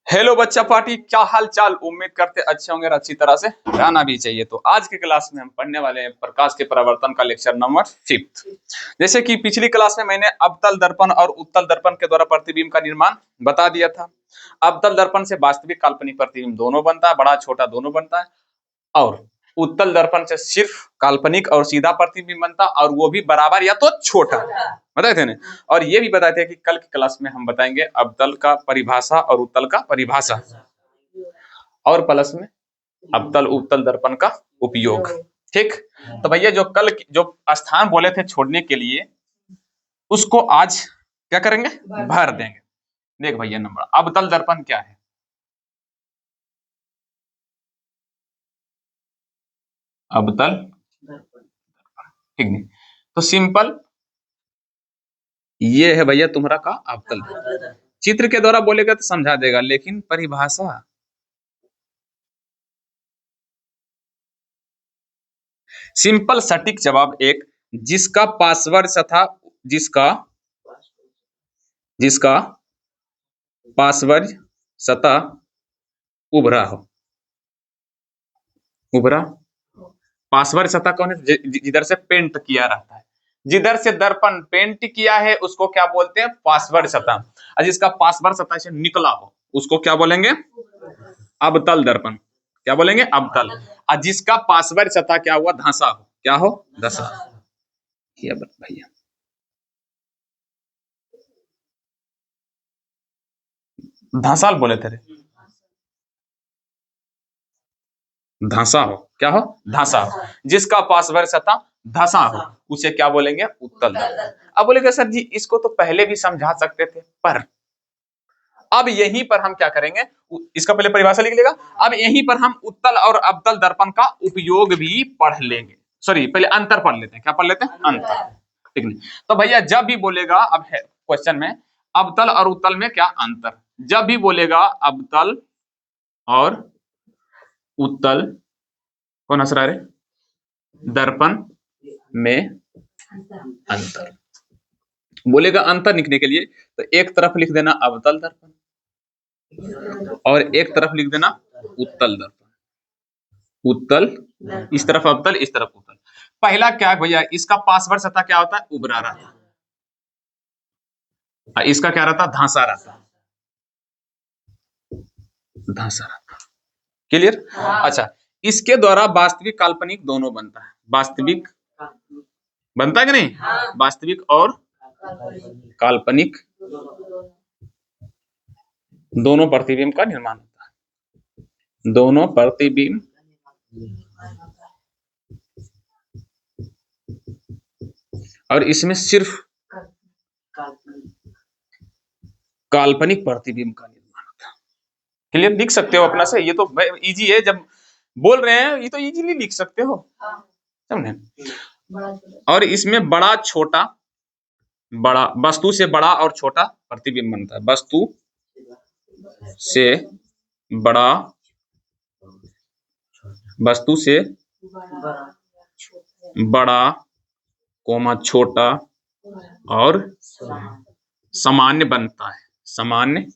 Hello बच्चा party, क्या हाल चाल। उम्मीद करते अच्छे होंगे और अच्छी तरह से रहना भी चाहिए। तो आज की क्लास में हम पढ़ने वाले हैं प्रकाश के परावर्तन का लेक्चर नंबर 5। जैसे कि पिछली क्लास में मैंने अवतल दर्पण और उत्तल दर्पण के द्वारा प्रतिबिंब का निर्माण बता दिया था। अवतल दर्पण से वास्तविक काल्पनिक प्रतिबिंब दोनों बनता है, बड़ा छोटा दोनों बनता है। और उत्तल दर्पण से सिर्फ काल्पनिक और सीधा प्रतिबिंब बनता, और वो भी बराबर या तो छोटा। बताए थे ना। और ये भी बताए थे कि कल की क्लास में हम बताएंगे अवतल का परिभाषा और उत्तल का परिभाषा, और प्लस में अवतल उत्तल दर्पण का उपयोग। ठीक। तो भैया जो कल जो स्थान बोले थे छोड़ने के लिए, उसको आज क्या करेंगे, भर देंगे। देख भैया, नंबर अवतल दर्पण क्या है। अवतल, ठीक नहीं तो सिंपल ये है भैया तुम्हारा का अवतल। चित्र के द्वारा बोलेगा तो समझा देगा, लेकिन परिभाषा सिंपल सटीक जवाब एक, जिसका पार्श्व तथा जिसका जिसका पार्श्व सतह उभरा हो। उभरा पार्श्व सतह कौन है, जिधर से पेंट किया रहता है। जिधर से दर्पण पेंट किया है उसको क्या बोलते हैं, पार्श्व सतह। और जिसका पार्श्व सतह से निकला हो उसको क्या बोलेंगे, अवतल दर्पण। क्या बोलेंगे, अवतल। और जिसका पार्श्व सतह क्या हुआ, धंसा हो। क्या हो, धंसा। ये भैया धंसाल बोले थे, धंसा हो। क्या हो, धंसा हो। जिसका पार्श्व सतह धंसा हो उसे क्या बोलेंगे, उत्तल दर्पण। अब बोलेंगे सर जी इसको तो पहले भी समझा सकते थे, पर अब यहीं पर हम क्या करेंगे, इसका पहले परिभाषा लिख लेगा। अब यहीं पर हम उत्तल और अवतल दर्पण का उपयोग भी पढ़ लेंगे। सॉरी, पहले अंतर पढ़ लेते हैं। क्या पढ़ लेते हैं, अंतर। ठीक नहीं तो भैया जब भी बोलेगा, अब है क्वेश्चन में अवतल और उत्तल में क्या अंतर। जब भी बोलेगा अवतल और उत्तल, कौन हंस रहा है, दर्पण में अंतर बोलेगा। अंतर लिखने के लिए तो एक तरफ लिख देना अवतल दर्पण और एक तरफ लिख देना उत्तल दर्पण। उत्तल इस तरफ अवतल, इस तरफ उत्तल। पहला क्या है भैया, इसका पार्श्व सतह क्या होता है, उभरा रहता है। इसका क्या रहता है, धंसा रहता है। धंसा रहता। क्लियर। अच्छा, इसके द्वारा वास्तविक काल्पनिक दोनों बनता है। वास्तविक बनता है कि नहीं, वास्तविक और काल्पनिक दोनों प्रतिबिंब का निर्माण होता है। दोनों प्रतिबिंब और इसमें सिर्फ काल्पनिक प्रतिबिंब का निर्माण होता है। क्लियर, लिख सकते हो अपना से। ये तो इजी है, जब बोल रहे हैं ये तो इजीली लिख सकते हो, समझे। और इसमें बड़ा छोटा, बड़ा वस्तु से बड़ा और छोटा प्रतिबिंब बनता है। वस्तु से बड़ा, वस्तु से बड़ा कोमा छोटा और सामान्य बनता है। सामान्य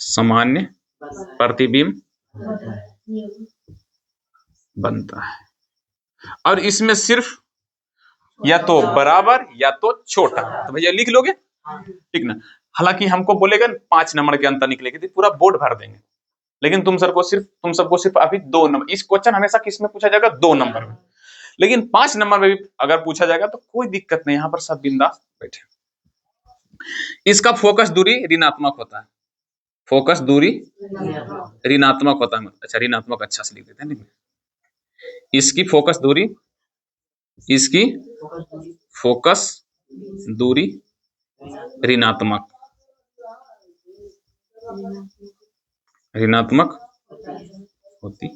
सामान्य प्रतिबिंब बनता है। और इसमें सिर्फ या तो बराबर या तो छोटा। तो भैया लिख लोगे, ठीक ना। हालांकि हमको बोलेगा 5 नंबर के अंतर निकलेगी तो पूरा बोर्ड भर देंगे, लेकिन तुम सबको सिर्फ अभी 2 नंबर। इस क्वेश्चन हमेशा किस में पूछा जाएगा, 2 नंबर में। लेकिन 5 नंबर में भी अगर पूछा जाएगा तो कोई दिक्कत नहीं, यहाँ पर सब बिंदास बैठे। इसका फोकस दूरी ऋणात्मक होता है। फोकस दूरी ऋणात्मक होता है। अच्छा, ऋणात्मक अच्छा से लिख देते हैं। इसकी फोकस दूरी, इसकी फोकस दूरी ऋणात्मक होती,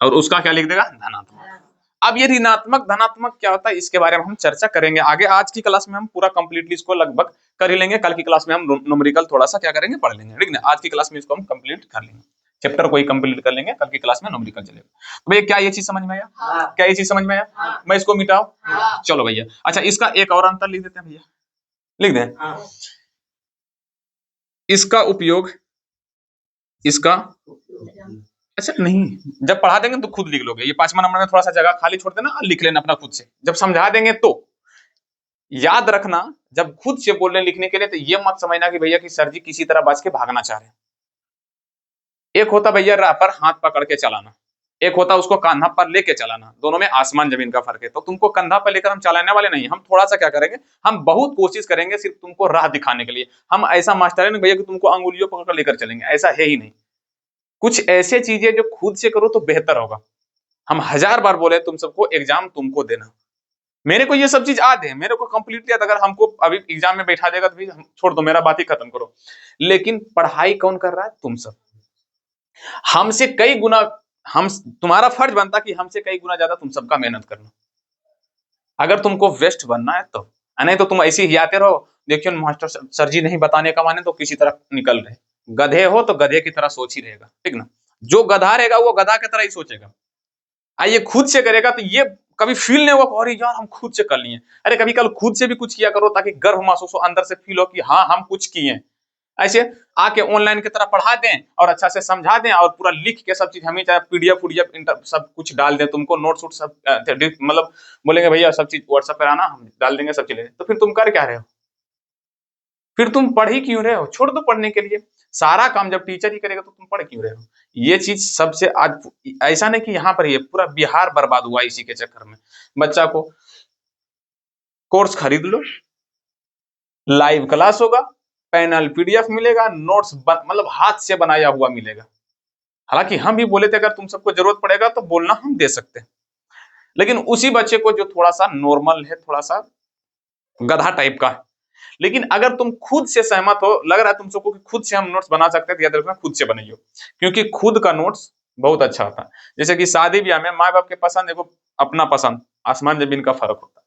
और उसका क्या लिख देगा, धनात्मक। अब ये ऋणात्मक धनात्मक क्या होता है, इसके बारे में हम चर्चा करेंगे आगे। आज की क्लास में हम पूरा कंप्लीटली इसको लगभग कर ही लेंगे। कल की क्लास में हम न्यूमेरिकल थोड़ा सा क्या करेंगे, पढ़ लेंगे, ठीक ना। आज की क्लास में इसको हम कंप्लीट कर लेंगे, चैप्टर को ही कंप्लीट कर लेंगे। कल की क्लास में न्यूमेरिकल चलेगा। तो भैया क्या ये चीज समझ में आया, क्या ये चीज समझ में आया। मैं इसको मिटाऊं, चलो भैया। अच्छा, इसका एक और अंतर लिख देते हैं भैया, लिख दें। इसका उपयोग, इसका, अच्छा नहीं, जब पढ़ा देंगे तो खुद लिख लोगे। ये 5वां नंबर में थोड़ा सा जगह खाली छोड़ देना और लिख लेना अपना खुद से। जब समझा देंगे तो याद रखना, जब खुद से बोलने लिखने के लिए तो ये मत समझना कि भैया कि सर जी किसी तरह बच के भागना चाह रहे हैं। एक होता भैया राह पर हाथ पकड़ के चलाना, एक होता उसको कंधा पर लेके चलाना, दोनों में आसमान जमीन का फर्क है। तो तुमको कंधा पर लेकर हम चलाने वाले नहीं, हम थोड़ा सा क्या करेंगे, हम बहुत कोशिश करेंगे सिर्फ तुमको राह दिखाने के लिए। हम ऐसा मास्टर है नहीं भैया कि तुमको अंगुलियों पकड़ लेकर चलेंगे, ऐसा है ही नहीं। कुछ ऐसे चीजें जो खुद से करो तो बेहतर होगा। हम 1000 बार बोले तुम सबको एग्जाम तुमको देना, मेरे को ये सब चीज याद है, मेरे को कंप्लीटली याद। अगर हमको अभी एग्जाम में बैठा देगा तो भी छोड़ दो, मेरा बात ही खत्म करो। लेकिन पढ़ाई कौन कर रहा है? तुम सब। हमसे कई गुना, हम, तुम्हारा फर्ज बनता कि हमसे कई गुना ज्यादा तुम सबका मेहनत करना, अगर तुमको वेस्ट बनना है तो। नहीं तो तुम ऐसे ही आते रहो, देखियो मास्टर सर जी नहीं बताने का माने तो किसी तरह निकल रहे। गधे हो तो गधे की तरह सोच ही रहेगा, ठीक ना। जो गधा रहेगा वो गधा की तरह ही सोचेगा। ये खुद से करेगा तो ये कभी फील नहीं होगा, अरे यार हम खुद से कर लिए। अरे कभी कल खुद से भी कुछ किया करो ताकि गर्व महसूस हो, अंदर से फील हो कि हाँ हम कुछ किए। ऐसे आके ऑनलाइन की तरह पढ़ा दें और अच्छा से समझा दें और पूरा लिख के सब चीज, हमें चाहे पीडीएफ इंटर सब कुछ डाल दें, तुमको नोट्स वोट सब मतलब बोलेंगे भैया सब चीज व्हाट्सएप पर आना, हम डाल देंगे सब चीजें। तो फिर तुम कर क्या रहे हो? फिर तुम पढ़ ही क्यों रहे हो? छोड़ दो पढ़ने के लिए, सारा काम जब टीचर ही करेगा तो तुम पढ़ क्यों रहे हो? ये चीज सबसे आज ऐसा नहीं कि यहाँ पर ये पूरा बिहार बर्बाद हुआ इसी के चक्कर में। बच्चा को कोर्स खरीद लो, लाइव क्लास होगा, पैनल पीडीएफ मिलेगा, नोट्स मतलब हाथ से बनाया हुआ मिलेगा। हालांकि हम भी बोले थे अगर तुम सबको जरूरत पड़ेगा तो बोलना, हम दे सकते हैं। लेकिन उसी बच्चे को जो थोड़ा सा नॉर्मल है, थोड़ा सा गधा टाइप का है, लेकिन अगर तुम खुद से सहमत हो, लग रहा है तुम सबको कि खुद से हम नोट्स बना सकते हैं, तो याद रखना खुद से बनाइयो, क्योंकि खुद का नोट्स बहुत अच्छा होता है। जैसे कि शादी ब्याह में माँ बाप के पसंद देखो, अपना पसंद आसमान जमीन का फर्क होता है।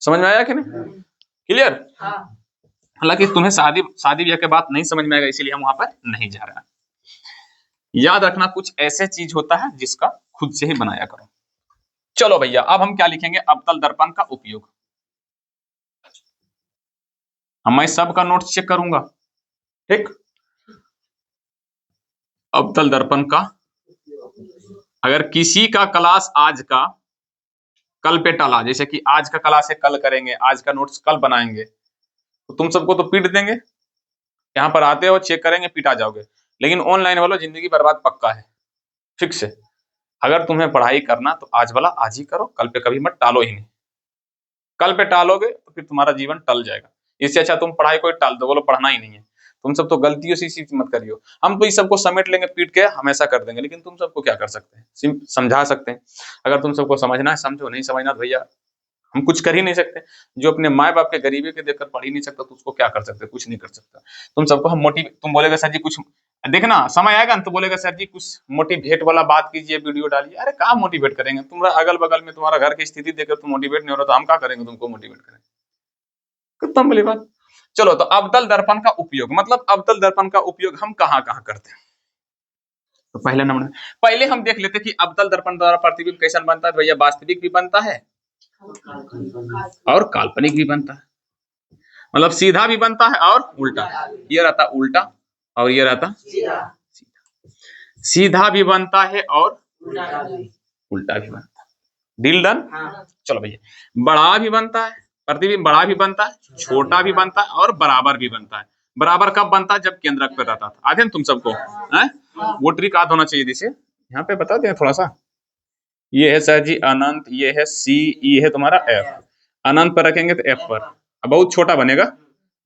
समझ में आया कि नहीं? क्लियर? हालांकि तुम्हें शादी शादी ब्याह के बात नहीं समझ में आएगा, इसीलिए हम वहां पर नहीं जा रहे हैं। याद रखना कुछ ऐसे चीज होता है जिसका खुद से ही बनाया करो। चलो भैया अब हम क्या लिखेंगे? अवतल दर्पण का उपयोग। मैं सबका नोट्स चेक करूंगा, ठीक। अवतल दर्पण का, अगर किसी का क्लास आज का कल पे टला, जैसे कि आज का क्लास है कल करेंगे, आज का नोट्स कल बनाएंगे, तो तुम सबको तो पीट देंगे। यहाँ पर आते हो चेक करेंगे, पीटा जाओगे। लेकिन ऑनलाइन वालों जिंदगी बर्बाद पक्का है, फिक्स है। अगर तुम्हें पढ़ाई करना तो आज वाला आज ही करो, कल पे कभी मत टालो ही नहीं। कल पे टालोगे तो फिर तुम्हारा जीवन टल जाएगा। इससे अच्छा तुम पढ़ाई को टाल दो, बोलो पढ़ना ही नहीं है। तुम सब तो गलतियों से इसी मत करियो। हम तो इस सबको समेट लेंगे, पीट के हमेशा कर देंगे, लेकिन तुम सबको क्या कर सकते हैं? समझा सकते हैं। अगर तुम सबको समझना है समझो, नहीं समझना तो भैया हम कुछ कर ही नहीं सकते। जो अपने माँ बाप के गरीबी के देखकर पढ़ ही नहीं सकता तो उसको क्या कर सकते? कुछ नहीं कर सकता। तुम सबको हम मोटिवेट, तुम बोलेगा सर जी कुछ देखना समय आएगा ना तो बोलेगा सर जी कुछ मोटिवेट वाला बात कीजिए, वीडियो डालिए। अरे कहाँ मोटिवेट करेंगे? तुम्हारा अगल बगल में तुम्हारा घर की स्थिति देखकर तुम मोटिवेट नहीं हो रहा तो हम क्या करेंगे? तुमको मोटिवेट करेंगे? कितना बड़ी बात। चलो तो अवतल दर्पण का उपयोग, मतलब अवतल दर्पण का उपयोग हम कहाँ कहाँ करते हैं? तो पहले नंबर, पहले हम देख लेते कि अवतल दर्पण द्वारा प्रतिबिंब कैसा बनता है। भैया वास्तविक भी बनता है और काल्पनिक भी बनता है, मतलब सीधा भी बनता है और उल्टा। ये रहता उल्टा और ये रहता सीधा। सीधा भी बनता है और उल्टा भी बनता है। Deal done. चलो भैया बड़ा भी बनता है, प्रतिबिंब बड़ा भी बनता है, छोटा भी बनता है और बराबर भी बनता है। बराबर कब बनता है? जब केंद्रक पे रहता था। आते हैं तुम सबको है? वो ट्रिक याद होना चाहिए। जिसे यहाँ पे बता दें थोड़ा सा, ये है सर जी अनंत, ये है सी, ये है तुम्हारा एफ। अनंत पर रखेंगे तो एफ पर अब बहुत छोटा बनेगा,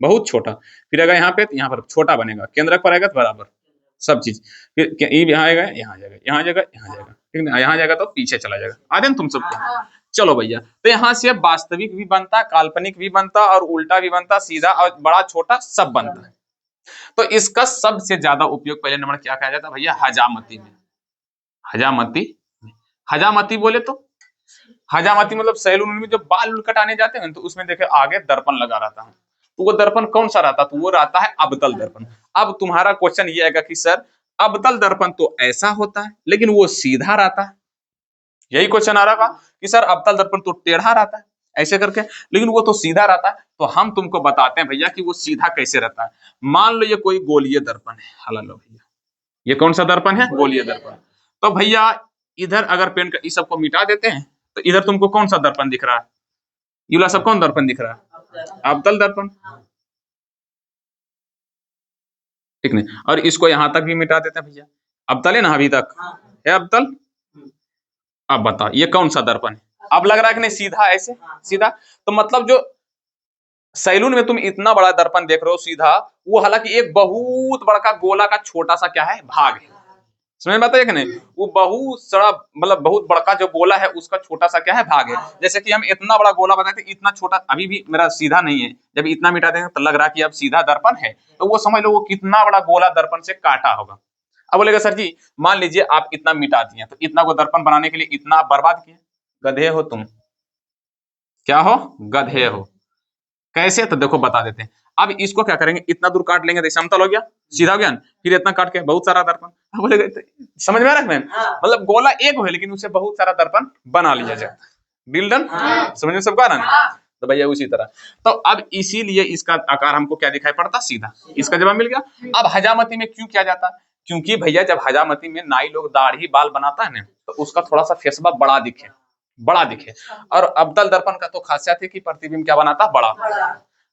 बहुत छोटा। फिर अगर यहाँ पे तो यहाँ पर छोटा बनेगा, केंद्रक पर आएगा तो बराबर सब चीज। फिर यहाँ आएगा, यहाँ जाएगा, यहाँ जाएगा, यहाँ जाएगा, ठीक है। यहाँ जाएगा तो पीछे चला जाएगा। आते हैं तुम सबको? चलो भैया तो यहाँ से वास्तविक भी बनता, काल्पनिक भी बनता और उल्टा भी बनता, सीधा और बड़ा छोटा सब बनता है। तो इसका सबसे ज्यादा उपयोग पहले नंबर क्या कहा जाता है भैया? हजामती में। हजामती, हजामती बोले तो हजामती मतलब सैलून में जब बाल कटाने जाते हैं तो उसमें देखे आगे दर्पण लगा रहता है, तो वो दर्पण कौन सा रहता? तो वो रहता है अवतल दर्पण। अब तुम्हारा क्वेश्चन ये आएगा कि सर अवतल दर्पण तो ऐसा होता है लेकिन वो सीधा रहता है। यही क्वेश्चन आ रहा कि सर अवतल दर्पण तो टेढ़ा रहता है, ऐसे करके, लेकिन वो तो सीधा रहता है। तो हम तुमको बताते हैं भैया कि वो सीधा कैसे रहता है। मान लो ये कोई गोलीय दर्पण है, हाला लो भैया, ये कौन सा दर्पण है? गोलीय दर्पण। तो भैया इधर अगर पेन का इस सबको मिटा देते हैं तो इधर तुमको कौन सा दर्पण दिख रहा है? ये वाला सब कौन दर्पण दिख रहा है? अवतल दर्पण, ठीक नहीं। और इसको यहां तक भी मिटा देते हैं भैया, अवतल है ना, अभी तक है अवतल। अब बताओ ये कौन सा दर्पण है? अब लग रहा है कि नहीं सीधा, ऐसे सीधा। तो मतलब जो सैलून में तुम इतना बड़ा दर्पण देख रहे हो सीधा, वो हालांकि एक बहुत बड़ा गोला का छोटा सा क्या है, भाग है। समझ में आता है कि नहीं? वो बहुत सारा मतलब बहुत बड़ा जो गोला है उसका छोटा सा क्या है, भाग है। जैसे कि हम इतना बड़ा गोला बताते हैं, इतना छोटा अभी भी मेरा सीधा नहीं है, जब इतना मिटा देंगे तो लग रहा है कि अब सीधा दर्पण है। तो वो समझ लो वो कितना बड़ा गोला दर्पण से काटा होगा। अब बोलेगा सर जी मान लीजिए आप इतना मिटा दिए, तो इतना को दर्पण बनाने के लिए इतना आप बर्बाद किए, गधे हो तुम। क्या हो? गधे हो। कैसे? तो देखो बता देते हैं। अब इसको क्या करेंगे, इतना दूर काट लेंगे तो समतल हो गया, सीधा हो गया। फिर इतना काट के बहुत सारा दर्पण, बोले समझ में आ रहा है? मतलब गोला एक है लेकिन उसे बहुत सारा दर्पण बना लिया जाए। Deal done? समझ में सबको आ रहा है? तो भैया उसी तरह, तो अब इसीलिए इसका आकार हमको क्या दिखाई पड़ता, सीधा। इसका जवाब मिल गया। अब हजामती में क्यों किया जाता है? क्योंकि भैया जब हजामती में नाई लोग दाढ़ी बाल बनाता है ना, तो उसका थोड़ा सा फेसबा बड़ा दिखे, बड़ा दिखे। और अवतल दर्पण का तो खासियत है कि प्रतिबिंब क्या बनाता, बड़ा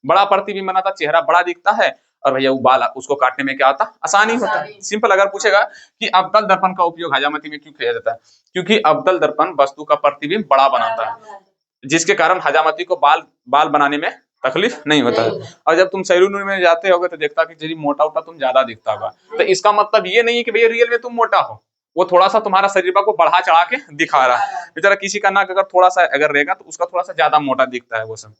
बड़ा प्रतिबिंब बनाता, चेहरा बड़ा दिखता है। और भैया वो बाल उसको काटने में क्या होता, आसानी होता है। सिंपल। अगर पूछेगा कि अवतल दर्पण का उपयोग हजामती में क्यों किया जाता है, क्योंकि अवतल दर्पण वस्तु का प्रतिबिंब बड़ा बनाता है, जिसके कारण हजामती को बाल बाल बनाने में तकलीफ नहीं होता है। और जब तुम सैलून में जाते होगे तो देखता कि जी मोटा उटा तुम ज्यादा दिखता होगा, तो इसका मतलब ये नहीं है कि भैया रियल में तुम मोटा हो, वो थोड़ा सा तुम्हारा शरीर को बढ़ा चढ़ा के दिखा रहा है। बेचारा किसी का नाक अगर थोड़ा सा अगर रहेगा तो उसका थोड़ा सा ज्यादा मोटा दिखता है वो सब।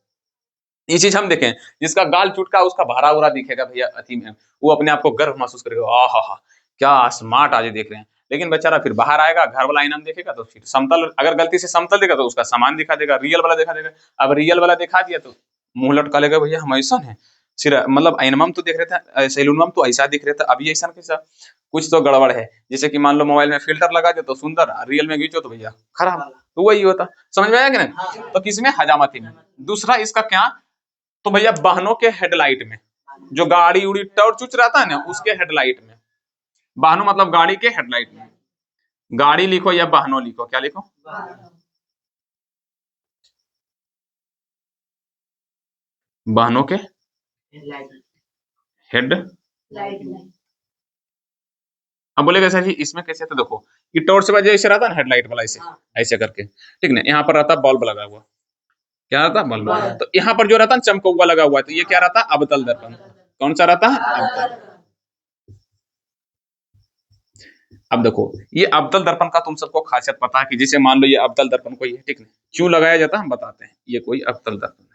ये चीज हम देखें, जिसका गाल चुटका उसका भरा हुआ दिखेगा भैया अति में, वो अपने आप को गर्व महसूस करेगा, आ हा क्या स्मार्ट आज देख रहे हैं। लेकिन बेचारा फिर बाहर आएगा, घर वाला इनाम देखेगा तो फिर समतल, अगर गलती से समतल देगा तो उसका सामान दिखा देगा, रियल वाला दिखा देगा। अब रियल वाला दिखा दिया तो मुंह लटका लेगा, भैया हम ऐसा है सिर, मतलब ऐनमम तो देख रहे थे, सैलूनम तो ऐसा दिख रहे थे, अभी ऐसा कैसा, कुछ तो गड़बड़ है। जैसे कि मान लो मोबाइल में फिल्टर लगा दे तो सुंदर, रियल में खींचो तो भैया खराब, तो वही होता। समझ में आया कि नहीं? तो किसमें, हजामती में। दूसरा इसका क्या, तो भैया वाहनों के हेडलाइट में, जो गाड़ी उड़ी टॉर्च उच रहता है ना उसके हेडलाइट में, वाहनों मतलब गाड़ी के हेडलाइट में, गाड़ी लिखो या वाहनों लिखो, क्या लिखो, वाहनों के हेड। अब बोलेगा सर जी इसमें कैसे, तो देखो ये टॉर्च वाला जैसे रहता है ना हेडलाइट वाला, ऐसे ऐसे करके, ठीक ना। यहाँ पर रहता बल्ब लगा हुआ, क्या रहता है, बल्ब। तो यहाँ पर जो रहता है चमकौआ लगा हुआ है, तो ये क्या रहता है, अवतल दर्पण। कौन सा रहता है, अवतल। अब देखो ये अवतल दर्पण का तुम सबको खासियत पता है कि जैसे मान लो ये अवतल दर्पण कोई है, ठीक है, क्यों लगाया जाता है हम बताते हैं। ये कोई अवतल दर्पण है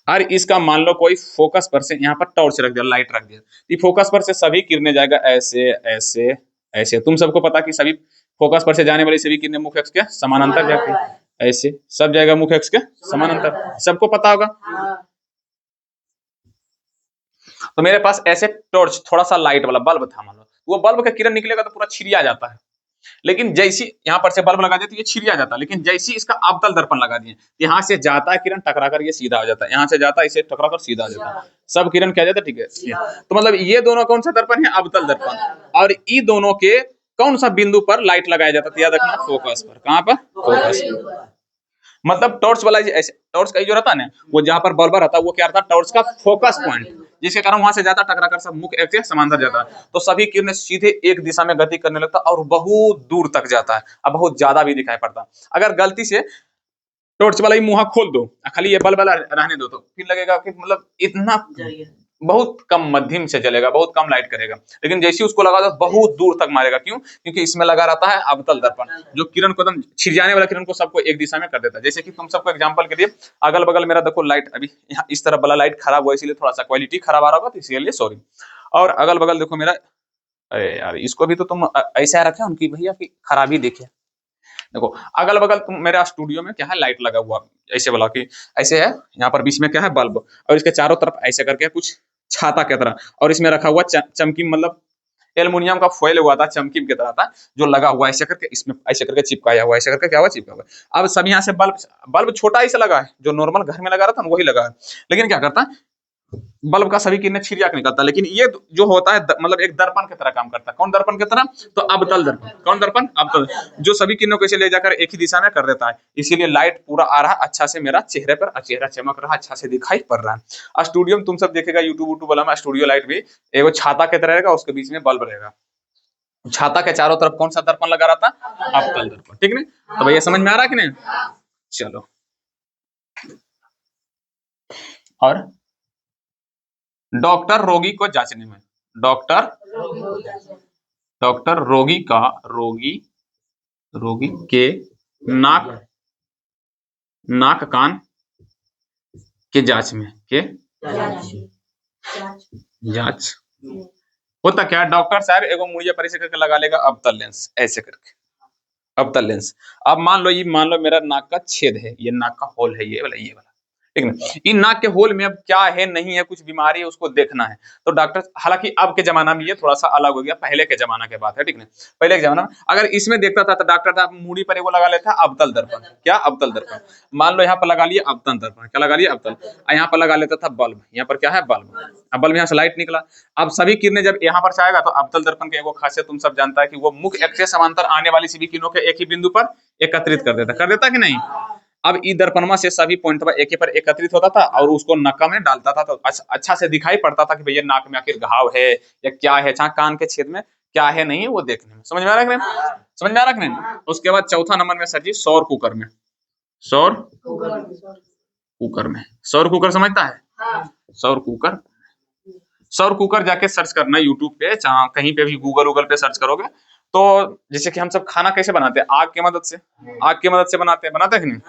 और इसका मान लो कोई फोकस पर से यहाँ पर टॉर्च रख दिया, लाइट रख दिया, ये फोकस पर से सभी किरणें जाएगा ऐसे ऐसे ऐसे। तुम सबको पता कि सभी फोकस पर से जाने वाली सभी किरणें मुख्य अक्ष के समानांतर जाती है, ऐसे सब जाएगा मुख्य अक्ष के समानांतर, सबको पता होगा। तो मेरे पास ऐसे टॉर्च थोड़ा सा लाइट वाला बल्ब था, मान लो वो बल्ब का किरण निकलेगा तो पूरा छिड़िया जाता है, लेकिन जैसी यहाँ पर से बल्ब लगा दिया तो ये छिड़िया जाता है। लेकिन जैसी इसका अवतल दर्पण लगा दिए, यहाँ से जाता है किरण टकरा कर ये सीधा हो जाता है, यहाँ से जाता है इसे टकरा कर सीधा हो जाता है, सब किरण क्या जाता है, ठीक है। तो मतलब ये दोनों कौन सा दर्पण है, अवतल दर्पण। और ये दोनों के कौन सा बिंदु पर लाइट लगाया जाता है, याद रखना, फोकस पर। कहाँ पर, फोकस। मतलब टॉर्च वाला ऐसे, टॉर्च का जो रहता है ना, वो जहां पर बल्ब रहता है वो क्या रहता है, टॉर्च का फोकस पॉइंट, जिसके कारण वहां से जाता टकरा कर सब मुख्य अक्ष के समांतर जाता है, तो सभी किरणें सीधे एक दिशा में गति करने लगता है और बहुत दूर तक जाता है। अब बहुत ज्यादा भी दिखाई पड़ता है। अगर गलती से टॉर्च वाला ही मुंह खोल दो, खाली ये बल्ब वाला रहने दो, तो फिर लगेगा कि मतलब इतना बहुत कम मध्यम से जलेगा, बहुत कम लाइट करेगा। लेकिन जैसे उसको लगा दो बहुत दूर तक मारेगा, क्यों, क्योंकि इसमें लगा रहता है अवतल दर्पण, जो किरण को एकदम छिड़ जाने वाला किरण को सबको एक दिशा में कर देता है। जैसे कि तुम सबको एग्जांपल के लिए, अगल बगल मेरा देखो लाइट अभी यहाँ इस तरफ वाला लाइट खराब हुआ, इसलिए थोड़ा सा क्वालिटी खराब आ रहा होगा, तो इसलिए सॉरी। और अगल बगल देखो मेरा, अरे यार इसको भी तो तुम ऐसा रखे उनकी भैया की खराबी देखे। देखो अगल बगल तुम मेरा स्टूडियो में क्या है, लाइट लगा हुआ ऐसे वाला कि ऐसे है, यहाँ पर बीच में क्या है, बल्ब, और इसके चारों तरफ ऐसे करके कुछ छाता की तरह, और इसमें रखा हुआ चमकी, मतलब एल्युमिनियम का फॉइल हुआ था, चमकी की तरह था, जो लगा हुआ ऐसे करके, इसमें ऐसे करके चिपकाया हुआ, ऐसे करके क्या हुआ, चिपका हुआ। अब सब यहाँ से बल्ब बल्ब छोटा ही से लगा है, जो नॉर्मल घर में लगा रहा था वही लगा है, लेकिन क्या करता है, बल्ब का सभी किरणें छिड़िया के निकलता है, लेकिन ये जो होता है मतलब एक दर्पण की तरह काम करता है। कौन दर्पण की तरह? तो अवतल दर्पण। कौन दर्पण? अवतल, जो सभी किरणों को इसे ले जाकर एक ही दिशा में कर देता है, इसीलिए लाइट पूरा आ रहा है अच्छा से मेरा चेहरे पर, चेहरा चमक रहा है, अच्छा से दिखाई पड़ रहा है। स्टूडियो में तुम सब देखेगा, यूट्यूब वाला में स्टूडियो लाइट भी एगो छाता की तरह रहेगा, उसके बीच में बल्ब रहेगा। छाता के चारों तरफ कौन सा दर्पण लगा रहता? अवतल दर्पण। ठीक नहीं? तो भैया समझ में आ रहा है कि नहीं? चलो, और डॉक्टर रोगी को जांचने में, डॉक्टर डॉक्टर रोगी के नाक नाक कान के जांच में, के जांच होता क्या है, डॉक्टर साहब एगो मुड़िया पर ऐसे करके लगा लेगा अवतल लेंस, ऐसे करके अवतल लेंस। अब मान लो मेरा नाक का छेद है, ये नाक का होल है, ये वाला, ठीक ना। इन नाक के होल में अब क्या है, नहीं है, कुछ बीमारी है, उसको देखना है। तो डॉक्टर, हालांकि अब के जमाना में ये थोड़ा सा अलग हो गया, पहले के जमाना के बात है, ठीक ना। पहले के जमाना में अगर इसमें देखता था तो डॉक्टर था मूड़ी पर एगो लगा लेता अवतल दर्पण। क्या? अवतल दर्पण। मान लो यहाँ पर लगा लिया अवतल दर्पण, क्या लगा लिया? अवतल। यहाँ पर लगा लेता था बल्ब, यहाँ पर क्या है? बल्ब। अब बल्ब यहाँ से लाइट निकला, अब सभी किरणें जब यहाँ पर से आएगा, तो अवतल दर्पण की एगो खासियत तुम सब जानता है कि वो मुख्य अक्ष से समांतर आने वाली सभी किरणों के एक ही बिंदु पर एकत्रित कर देता कि नहीं। अब ई दर्पणमा से सभी पॉइंट पर एक ही पर एकत्रित होता था और उसको नक्का में डालता था, तो अच्छा से दिखाई पड़ता था कि भैया नाक में आखिर घाव है या क्या है, चाहे कान के छेद में क्या है, नहीं है, वो देखने में। समझ में आ रहा है कि नहीं? समझ में आ रहा है कि नहीं? उसके बाद चौथा नंबर में सर जी सौर कुकर में, सौर कुकर में, सौर कुकर समझता है? सौर कुकर, सौर कुकर जाके सर्च करना यूट्यूब पे, चाहे कहीं पे भी गूगल पे सर्च करोगे, तो जैसे कि हम सब खाना कैसे बनाते हैं, आग की मदद से, आग की मदद से बनाते हैं कि नहीं?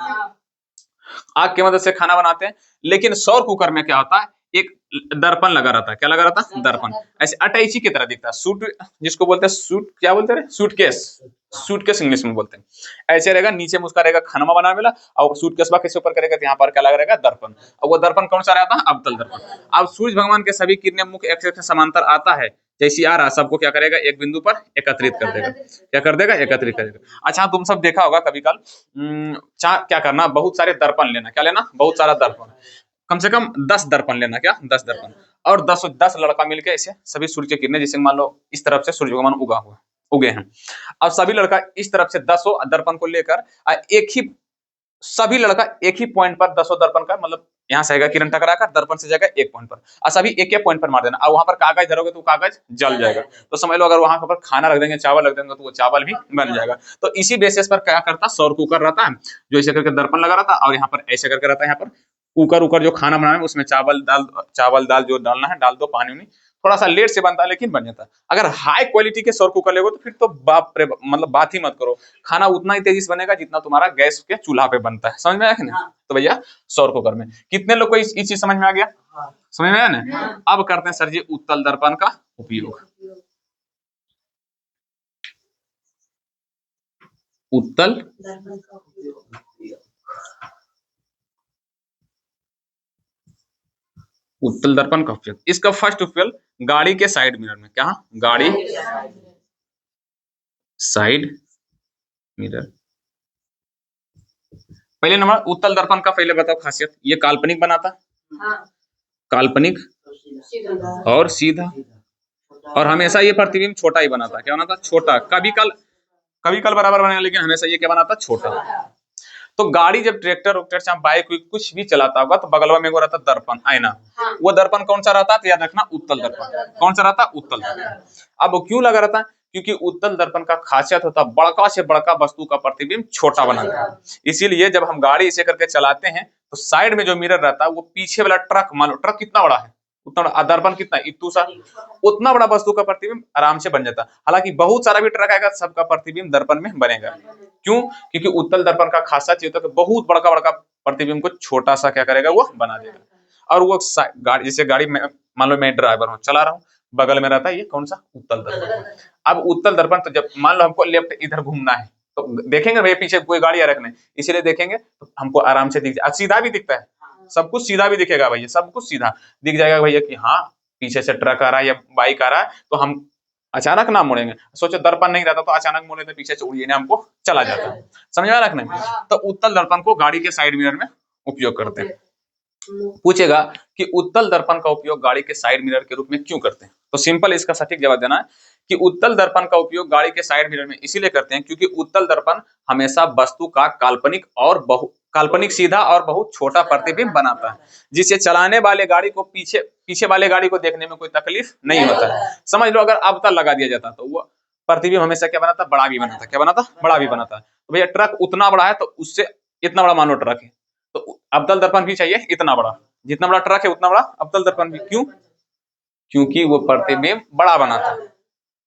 आग की मदद से खाना बनाते हैं, लेकिन सौर कुकर में क्या होता है, एक दर्पण लगा रहता है। क्या लगा रहता है? दर्पण। ऐसे अटैची की तरह दिखता है, सूट जिसको बोलते हैं, सूट क्या बोलते हैं, सूटकेस, सूटकेस इंग्लिश में बोलते हैं। ऐसे रहेगा, नीचे में उसका रहेगा खाना बना वाला, और सूटकेस बा कैसे ऊपर करेगा, तो यहाँ पर क्या लगा रहेगा? दर्पण। और वो दर्पण कौन सा रहता है? अवतल दर्पण। अब सूर्य भगवान के सभी किरणें मुख्य अक्ष से समांतर आता है, जैसे आ रहा, सबको क्या करेगा? एक बिंदु पर एकत्रित कर देगा। क्या कर देगा? एकत्रित कर देगा। अच्छा, तुम सब देखा होगा कभी कल, क्या करना, बहुत सारे दर्पण लेना। क्या लेना? बहुत सारा दर्पण, कम से कम 10 दर्पण लेना। क्या? 10 दर्पण। और 10 लड़का मिलके ऐसे सभी सूर्य की किरणें, जैसे मान लो इस तरफ से सूर्य भगवान उगे हैं, अब सभी लड़का इस तरफ से 10 दर्पण को लेकर एक ही, सभी लड़का एक ही पॉइंट पर 10 दर्पण का, मतलब यहाँ से आएगा किरण टकराकर दर्पण से जाएगा एक पॉइंट पर, और सभी एक पॉइंट पर मार देना। और वहां पर कागज धरोगे तो कागज जल जाएगा। तो समझ लो, अगर वहां पर खाना रख देंगे, चावल रख देंगे, तो वो चावल भी बन जाएगा। तो इसी बेसिस पर क्या करता, सौर कुकर रहता है, जो ऐसे करके दर्पण लगा रहता है, और यहाँ पर ऐसे करके रहता है, यहाँ पर कुकर जो खाना बनाना है, उसमें चावल दाल जो डालना है डाल दो, पानी उनी, थोड़ा सा लेट से बनता है लेकिन बन जाता है। अगर हाई क्वालिटी के सौर कुकर लेगो तो फिर तो बाप रे, मतलब बात ही मत करो, खाना उतना ही तेजी से बनेगा जितना तुम्हारा गैस के चूल्हा पे बनता है। समझ में आया कि नहीं? तो भैया सौर कुकर में कितने लोग को इस चीज समझ में आ गया? समझ में आया ना? अब करते हैं सर जी उत्तल दर्पण का उपयोग। उत्तल उत्तल दर्पण का उपयोग, इसका फर्स्ट उपयोग गाड़ी के साइड मिरर में। क्या? गाड़ी साइड मिरर। पहले नंबर उत्तल दर्पण का पहले बताओ खासियत। ये काल्पनिक बनाता, काल्पनिक और सीधा, और हमेशा ये प्रतिबिंब छोटा ही बनाता। क्या बनाता? छोटा। कभी कल बराबर बनेगा, लेकिन हमेशा ये क्या बनाता? छोटा। तो गाड़ी जब ट्रैक्टर उक्टर चाहे बाइक कुछ भी चलाता होगा, तो बगलवा में वो रहता दर्पण, आईना। वो दर्पण कौन सा रहता है? तो याद रखना, उत्तल दर्पण। कौन सा रहता? उत्तल दर्पण। अब वो क्यों लगा रहता है? क्योंकि उत्तल दर्पण का खासियत होता है बड़का से बड़का वस्तु का प्रतिबिंब छोटा बनाना। इसीलिए जब हम गाड़ी ऐसे करके चलाते हैं, तो साइड में जो मिरर रहता है, वो पीछे वाला ट्रक, मान लो ट्रक कितना बड़ा है, उतना बड़ा दर्पण कितना, इतू सा, उतना बड़ा वस्तु का प्रतिबिंब आराम से बन जाता है। हालांकि बहुत सारा भी ट्रक आएगा, सबका प्रतिबिंब दर्पण में बनेगा। क्यों? क्योंकि उत्तल दर्पण का खासा चीज होता है कि बहुत बड़का बड़का प्रतिबिंब को छोटा सा क्या करेगा? वो बना देगा। और वो गाड़ी, जैसे गाड़ी में मान लो मैं ड्राइवर हूँ, चला रहा हूँ, बगल में रहता है ये कौन सा? उत्तल दर्पण। अब उत्तल दर्पण, तो जब मान लो हमको लेफ्ट इधर घूमना है, तो देखेंगे भैया पीछे कोई गाड़ी आ रखने, इसीलिए देखेंगे तो हमको आराम से दिख जाए, सीधा भी दिखता है, सब कुछ सीधा भी दिखेगा भैया, सब कुछ सीधा दिख जाएगा भैया कि हाँ पीछे से ट्रक आ रहा है या बाइक आ रहा है, तो हम अचानक ना मुड़ेंगे। सोचो दर्पण नहीं रहता तो अचानक मुड़े तो पीछे से उड़िए ना हमको चला जाता। समझ में आ रहा है कि नहीं? तो उत्तल दर्पण को गाड़ी के साइड मिरर में उपयोग करते हैं। पूछेगा कि उत्तल दर्पण का उपयोग गाड़ी के साइड मिरर के रूप में क्यों करते हैं, तो सिंपल इसका सटीक जवाब देना है कि उत्तल दर्पण का उपयोग गाड़ी के साइड मिरर में इसीलिए करते हैं क्योंकि उत्तल दर्पण हमेशा वस्तु का काल्पनिक सीधा और बहुत छोटा प्रतिबिंब बनाता है, जिससे चलाने वाले गाड़ी को पीछे वाले गाड़ी को देखने में कोई तकलीफ नहीं होता है। समझ लो अगर अवतल लगा दिया जाता तो वो प्रतिबिंब हमेशा क्या बनाता, बड़ा भी बनाता। क्या बनाता? बड़ा भी बनाता। तो भैया ट्रक उतना बड़ा है तो उससे इतना बड़ा मान लो ट्रक है, तो अवतल दर्पण भी चाहिए इतना बड़ा, जितना बड़ा ट्रक है उतना बड़ा अवतल दर्पण भी। क्यों? क्योंकि वो प्रतिबिंब बड़ा बनाता है।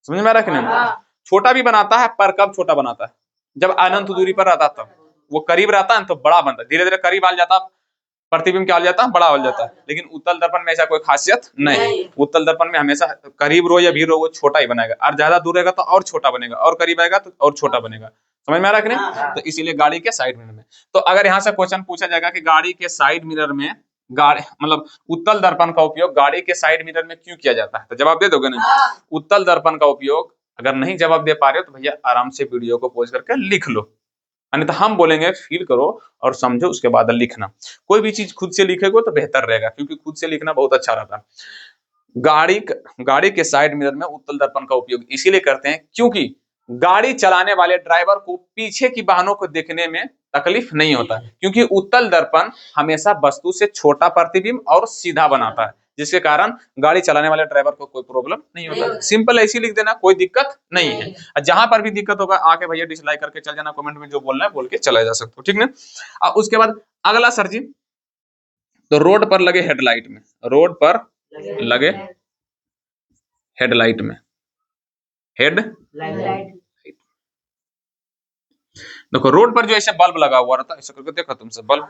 समझ में आ रहा है कि नहीं? छोटा भी बनाता है पर कब छोटा बनाता है? जब अनंत दूरी पर रहता तब। वो करीब रहता है तो बड़ा बनता है, धीरे धीरे करीब आ जाता प्रतिबिंब क्या हो जाता है, बड़ा हो जाता है। लेकिन उत्तल दर्पण में ऐसा कोई खासियत नहीं। उत्तल दर्पण में हमेशा करीब रो या भी रो वो छोटा ही बनाएगा, और ज्यादा दूर रहेगा तो और छोटा बनेगा, और करीब आएगा तो और छोटा बनेगा। समझ में आ रहा है कि नहीं? तो इसीलिए गाड़ी के साइड मिरर में। तो अगर यहाँ से क्वेश्चन पूछा जाएगा कि गाड़ी के साइड मिरर में गाड़ी मतलब उत्तल दर्पण का उपयोग गाड़ी के साइड मिरर में क्यों किया जाता है, तो जवाब दे दोगे ना? उत्तल दर्पण का उपयोग अगर नहीं जवाब दे पा रहे हो तो भैया आराम से वीडियो को पॉज करके लिख लो, अन्यथा हम बोलेंगे फील करो और समझो, उसके बाद लिखना। कोई भी चीज खुद से लिखेगो तो बेहतर रहेगा, क्योंकि खुद से लिखना बहुत अच्छा रहता है। गाड़ी के साइड मिरर में उत्तल दर्पण का उपयोग इसीलिए करते हैं क्योंकि गाड़ी चलाने वाले ड्राइवर को पीछे की वाहनों को देखने में तकलीफ नहीं होता, क्योंकि उत्तल दर्पण हमेशा वस्तु से छोटा प्रतिबिंब और सीधा बनाता है, जिसके कारण गाड़ी चलाने वाले ड्राइवर को कोई प्रॉब्लम नहीं होता। सिंपल ऐसी लिख देना, कोई दिक्कत नहीं है। जहां पर भी दिक्कत होगा आके भैया डिसलाइक करके चल जाना, कमेंट में जो बोलना है बोल के चला जा सकते हो, ठीक ना? अब उसके बाद अगला सर जी, तो रोड पर लगे हेडलाइट में, रोड पर लगे हेडलाइट में, हेड देखो रोड पर जो ऐसे बल्ब लगा हुआ रहता है, ऐसे करके देखो तुमसे बल्ब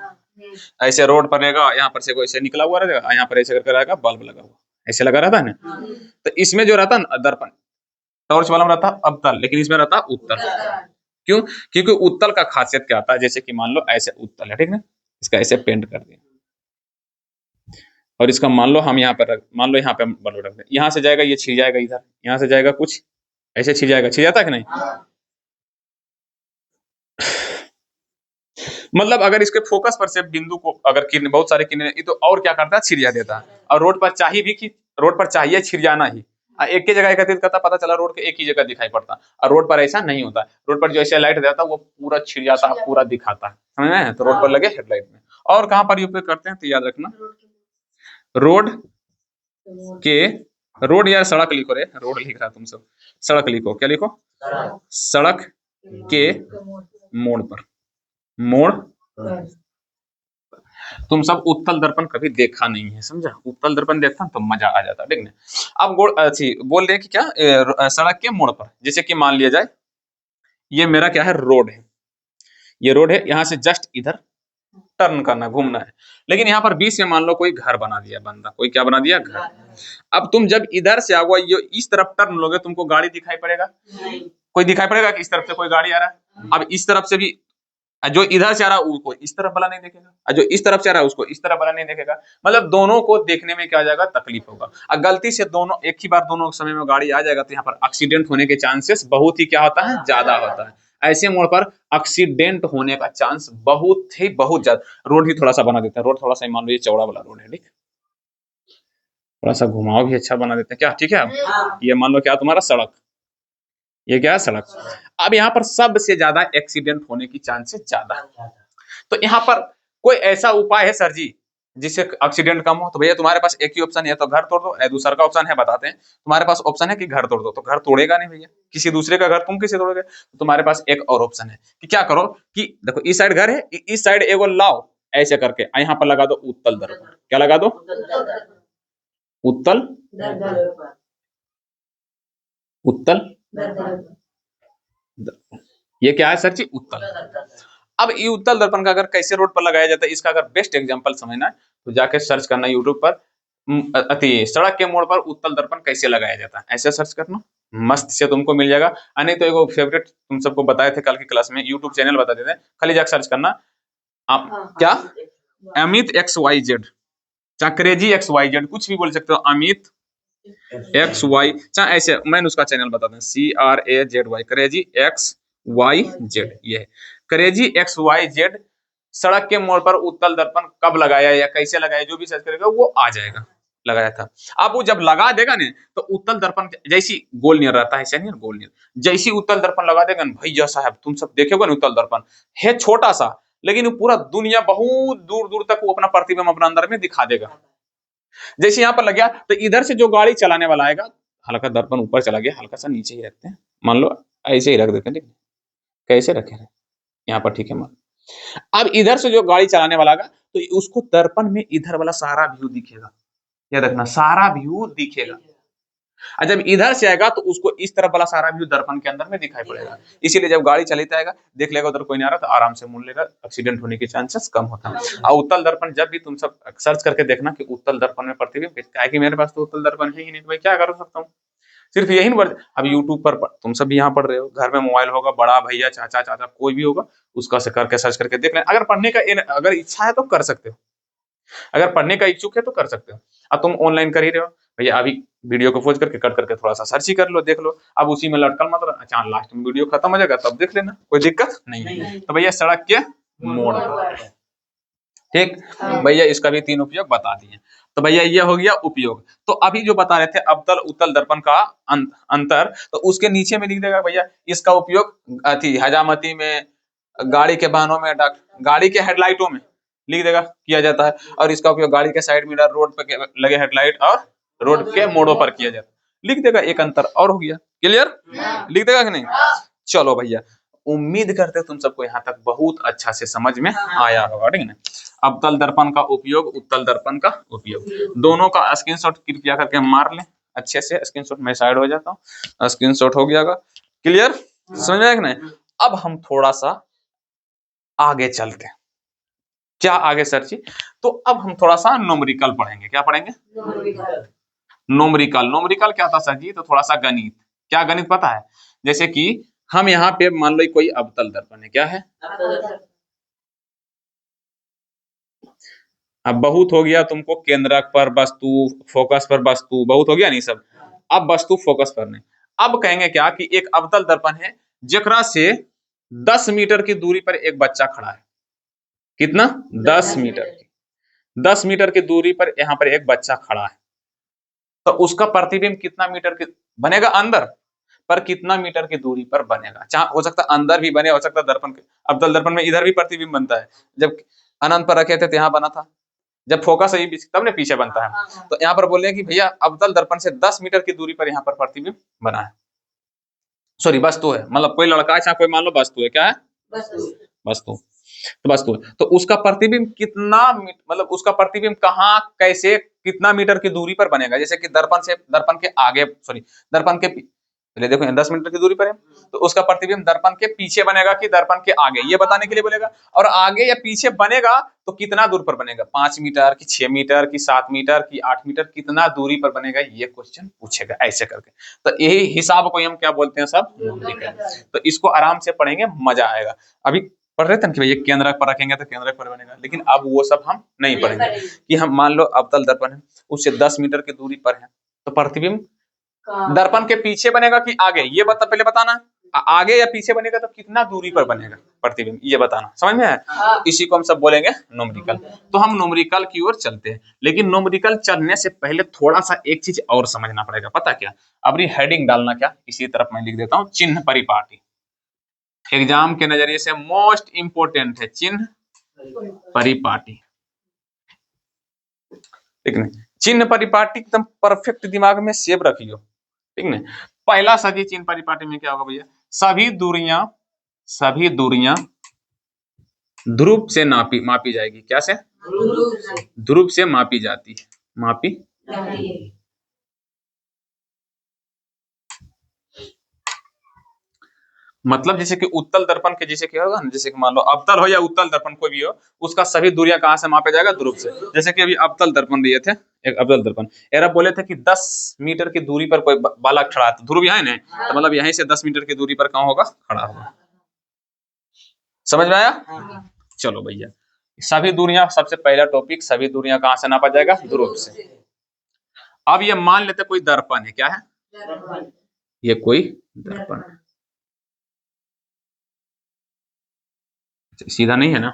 ऐसे रोड पर रहेगा, यहाँ पर से कोई ऐसे निकला हुआ रहेगा, यहाँ पर ऐसे करके रहेगा बल्ब लगा हुआ, ऐसे लगा रहता है ना। तो इसमें जो रहता है ना दर्पण, टॉर्च वाला में रहता है अवतल, लेकिन इसमें रहता है उत्तल। क्यों? क्योंकि उत्तल का खासियत क्या आता है, जैसे कि मान लो ऐसे उत्तल है, ठीक ना, इसका ऐसे पेंट कर दिया और इसका मान लो हम यहाँ पर मान लो यहाँ पे बल्ब रख दें, यहाँ से जाएगा ये छिड़ जाएगा, इधर यहाँ से जाएगा कुछ ऐसे छिड़ जाएगा, छिड़ जाता है कि नहीं? मतलब अगर इसके फोकस पर से बिंदु को अगर बहुत सारे किरने तो और क्या करता है, छिड़िया देता है। और रोड पर चाहिए भी कि रोड पर चाहिए छिड़ियाना ही, एक ही जगह एकत्रित करता, पता चला रोड के एक ही जगह दिखाई पड़ता। और रोड पर ऐसा नहीं होता, रोड पर जो ऐसे लाइट रहता है वो पूरा छिड़ियाता है, पूरा दिखाता है, समझ में? तो रोड पर लगे हेडलाइट में। और कहाँ पर उपयोग करते हैं तो याद रखना, रोड के रोड या सड़क लिखो रे, रोड लिख रहा तुम सब, सड़क लिखो, क्या लिखो? सड़क के मोड़ पर, मोड़। तुम सब उत्तल दर्पण कभी देखा नहीं है, समझा? उत्तल दर्पण देखता तो मजा आ जाता, ठीक ना? अब अच्छी बोल रहे हैं कि क्या सड़क के मोड़ पर, जैसे कि मान लिया जाए ये मेरा क्या है, रोड है, ये रोड है, यहाँ से जस्ट इधर टर्न करना, घूमना है, लेकिन यहाँ पर बीच में मान लो कोई घर बना दिया बंदा, कोई क्या बना दिया, घर। अब तुम जब इधर से आओगे ये इस तरफ टर्न लोगे, तुमको गाड़ी दिखाई पड़ेगा? कोई दिखाई पड़ेगा कि इस तरफ से कोई गाड़ी आ रहा है? अब इस तरफ से भी जो इधर से आ रहा है उसको इस तरफ वाला नहीं देखेगा, और जो इस तरफ से आ रहा है उसको इस तरफ वाला नहीं देखेगा। मतलब दोनों को देखने में क्या आ जाएगा, तकलीफ होगा। और गलती से दोनों एक ही बार दोनों समय में गाड़ी आ जाएगा तो यहाँ पर एक्सीडेंट होने के चांसेस बहुत ही क्या होता है, ज्यादा होता है। ऐसे मोड़ पर एक्सीडेंट होने का चांस बहुत ज्यादा। रोड ही थोड़ा सा बना देते हैं, रोड थोड़ा सा मान लो ये चौड़ा वाला रोड है, ठीक, थोड़ा सा घुमाव भी अच्छा बना देते हैं, क्या ठीक है? अब ये मान लो क्या तुम्हारा सड़क, ये क्या है, सड़क। अब यहाँ पर सबसे ज्यादा एक्सीडेंट होने की चांसेस ज्यादा, तो यहाँ पर कोई ऐसा उपाय है सर जी जिससे एक्सीडेंट कम हो? तो भैया तुम्हारे पास एक ही ऑप्शन है, तो घर तोड़ दो। दूसरा का ऑप्शन है, बताते हैं, तुम्हारे पास ऑप्शन है कि घर तोड़ दो, तो घर तोड़ेगा नहीं भैया, किसी दूसरे का घर तुम किसे तोड़ोगे? तो तुम्हारे पास एक और ऑप्शन है कि क्या करो कि देखो इस साइड घर है, इस साइड एगो लाओ ऐसे करके यहाँ पर लगा दो उत्तल दर्पण। क्या लगा दो? उत्तल उत्तल ये क्या है सर जी? उत्तल। अब ये उत्तल दर्पण का अगर कैसे रोड पर लगाया जाता है, इसका अगर बेस्ट एग्जांपल समझना है तो जाके सर्च करना यूट्यूब पर, सड़क के मोड़ पर उत्तल दर्पण कैसे लगाया जाता है, ऐसे सर्च करना, मस्त से तुमको मिल जाएगा। नहीं तो एगो फेवरेट तुम सबको बताए थे कल की क्लास में, यूट्यूब चैनल बता देते हैं, खाली जाकर सर्च करना क्या, अमित XYZ, चाहे क्रेजी XYZ, कुछ भी बोल सकते हो, अमित XY, चाहे ऐसे मैंने उसका चैनल बता दें, CRAZY, क्रेजी XYZ, ये है क्रेजी XYZ। सड़क के मोड़ पर उत्तल दर्पण कब लगाया या कैसे लगाया, जो भी सर्च करेगा वो आ जाएगा। लगाया था। अब वो जब लगा देगा ना तो उत्तल दर्पण जैसी गोल नियर रहता है, ऐसे नहीं गोल नियर, जैसी उत्तल दर्पण लगा देगा ना भैया साहब, तुम सब देखोगे ना उत्तल दर्पण है छोटा सा, लेकिन वो पूरा दुनिया बहुत दूर दूर तक वो अपना प्रतिबिंब अपना अंदर में दिखा देगा। जैसे यहाँ पर लग गया तो इधर से जो गाड़ी चलाने वाला आएगा, हल्का दर्पण ऊपर चला गया, हल्का सा नीचे ही रखते हैं, मान लो ऐसे ही रख देते हैं, ठीक है, कैसे रखे हैं यहाँ पर, ठीक है। मान अब इधर से जो गाड़ी चलाने वाला आएगा तो उसको दर्पण में इधर वाला सारा व्यू दिखेगा, याद रखना सारा व्यू दिखेगा। और जब इधर से आएगा तो उसको इस तरफ वाला सारा व्यू दर्पण के अंदर में दिखाई पड़ेगा। इसीलिए जब गाड़ी चलता आएगा देख लेगा उधर कोई नहीं आ रहा तो आराम से मुड़ लेगा, एक्सीडेंट होने के चांसेस कम होता है। और उत्तल दर्पण जब भी तुम सब सर्च करके देखना कि उत्तल दर्पण में प्रतिबिंब, क्या है कि मेरे पास तो उत्तल दर्पण है ही नहीं, तो भाई क्या कर सकता हूँ, सिर्फ यही वर्ड। अब यूट्यूब पर तुम सब भी यहाँ पढ़ रहे हो, घर में मोबाइल होगा, बड़ा भैया चाचा चाचा कोई भी होगा, उसका से करके सर्च करके देख लें। अगर पढ़ने का अगर इच्छा है तो कर सकते हो, अगर पढ़ने का इच्छुक है तो कर सकते हो। अब तुम ऑनलाइन कर ही रहे हो भैया, अभी वीडियो को पॉज करके कट करके थोड़ा सा सर्च ही कर लो, देख लो। अब उसी में लटकल मत रहो, अच्छा लास्ट में वीडियो खत्म हो जाएगा तब देख लेना, कोई दिक्कत नहीं है। तो भैया सड़क के मोड़ पर, ठीक भैया, इसका भी 3 उपयोग बता दिए। तो भैया ये हो गया उपयोग। तो अभी जो बता रहे थे अवतल उत्तल दर्पण का अंतर, तो उसके नीचे में लिख देगा भैया इसका उपयोग अति हजामती में, गाड़ी के वाहनों में, गाड़ी के हेडलाइटों में लिख देगा किया जाता है, और इसका उपयोग गाड़ी के साइड मिरर, रोड पे लगे हेडलाइट और रोड के मोड़ों पर किया जाता है। लिख देगा, एक अंतर और हो गया, क्लियर, लिख देगा कि नहीं। चलो भैया, उम्मीद करते तुम सबको यहाँ तक बहुत अच्छा से समझ में आया होगा, ठीक है ना। अवतल दर्पण का उपयोग, उत्तल दर्पण का उपयोग, दोनों का स्क्रीनशॉट कृपया करके मार लें अच्छे से। स्क्रीनशॉट में साइड हो जाता हूँ, स्क्रीनशॉट हो गया, क्लियर, समझ में आया कि नहीं। अब हम थोड़ा सा आगे चलते हैं, क्या आगे सर जी, तो अब हम थोड़ा सा न्यूमेरिकल पढ़ेंगे। क्या पढ़ेंगे, न्यूमेरिकल। न्यूमेरिकल क्या था सर जी, तो थोड़ा सा गणित। क्या गणित पता है, जैसे कि हम यहाँ पे मान लो कोई अवतल दर्पण है, क्या है, अब बहुत हो गया तुमको केंद्रक पर वस्तु, फोकस पर वस्तु, बहुत हो गया नहीं सब। अब वस्तु फोकस पर नहीं, अब कहेंगे क्या कि एक अवतल दर्पण है जकरा से 10 मीटर की दूरी पर एक बच्चा खड़ा है। कितना, 10 मीटर की, 10 मीटर की दूरी पर यहाँ पर एक बच्चा खड़ा है, तो उसका प्रतिबिंब कितना मीटर की बनेगा, अंदर पर कितना मीटर की दूरी पर बनेगा। चाहे हो सकता है अंदर भी बने, हो सकता है दर्पण के, अवतल दर्पण में इधर भी प्रतिबिंब बनता है, जब अनंत पर रखे थे तो यहाँ बना था, जब फोकस है तब ने पीछे बनता है। तो यहाँ पर बोले कि भैया अवतल दर्पण से 10 मीटर की दूरी पर यहाँ पर प्रतिबिंब बना है, सॉरी वस्तु है, मतलब कोई लड़का है चाहे कोई मान लो वस्तु है, क्या है, वस्तु, तो वस्तु है, तो उसका प्रतिबिंब कितना, मतलब उसका प्रतिबिंब कहाँ कैसे कितना मीटर की दूरी पर बनेगा। जैसे कि दर्पण से, दर्पण के आगे, सॉरी दर्पण के पहले देखो 10 मीटर की दूरी पर है, तो उसका प्रतिबिंब दर्पण के पीछे बनेगा कि दर्पन के आगे, ये बताने के लिए बोलेगा। और आगे या पीछे बनेगा तो कितना दूर पर बनेगा, 5 मीटर की 6 मीटर की 7 मीटर की 8 मीटर, कितना दूरी पर बनेगा, ये क्वेश्चन पूछेगा ऐसे करके। तो यही हिसाब को हम क्या बोलते हैं सब, तो इसको आराम से पढ़ेंगे, मजा आएगा। अभी पढ़ रहे थे कि भैया केंद्रक पर रखेंगे तो केंद्रक पर बनेगा, लेकिन अब वो सब हम नहीं पढ़ेंगे। कि हम मान लो अवतल दर्पण है, उससे 10 मीटर की दूरी पर है, तो प्रतिबिंब दर्पण के पीछे बनेगा कि आगे, ये पहले बताना, आगे या पीछे बनेगा तो कितना दूरी पर बनेगा प्रतिबिंब, ये बताना, समझ में है। इसी को हम सब बोलेंगे न्यूमेरिकल। तो हम न्यूमेरिकल की ओर चलते हैं, लेकिन न्यूमेरिकल चलने से पहले थोड़ा सा एक चीज और समझना पड़ेगा, पता क्या, अपनी हेडिंग डालना क्या, इसी तरफ मैं लिख देता हूँ, चिन्ह परिपाटी। एग्जाम के नजरिए से मोस्ट इंपोर्टेंट है चिन्ह परिपाटी, ठीक है। चिन्ह परिपाटी एकदम परफेक्ट दिमाग में सेव रखियो, ठीक है। पहला सदी चिन्ह परिपाटी में क्या होगा भैया, सभी दूरियां ध्रुव से मापी जाएगी, क्या से, ध्रुव से मापी जाती है, मापी मतलब जैसे कि उत्तल दर्पण के जैसे क्या होगा, जैसे कि मान लो अवतल हो या उत्तल दर्पण कोई भी हो, उसका सभी दूरियां कहां से मापा जाएगा, ध्रुव से। जैसे कि अभी अवतल दर्पण दिए थे, एक अवतल दर्पण एरा बोले थे कि 10 मीटर की दूरी पर कोई बालक खड़ा है, तो ध्रुव यहाँ है, तो मतलब यहीं से 10 मीटर की दूरी पर कहाँ होगा, खड़ा होगा। समझ में आया। चलो भैया, सभी दूरियां, सबसे पहला टॉपिक, सभी दूरियां कहां से नापा जाएगा, ध्रुव से। अब ये मान लेते कोई दर्पण है, क्या है, ये कोई दर्पण है, सीधा नहीं है ना,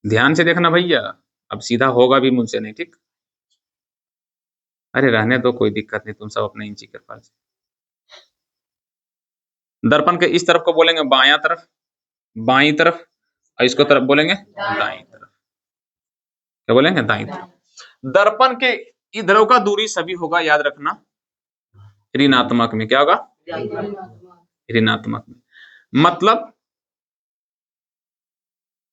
ध्यान से देखना भैया, अब सीधा होगा भी मुझसे नहीं, ठीक, अरे रहने दो, कोई दिक्कत नहीं, तुम सब अपने इंची के पास। दर्पण के इस तरफ को बोलेंगे बायां तरफ, बाईं तरफ, और इसको तरफ बोलेंगे दाईं तरफ, क्या बोलेंगे, दाईं तरफ। दर्पण के इधरों का दूरी सभी होगा, याद रखना, ऋणात्मक में, क्या होगा, ऋणात्मक में।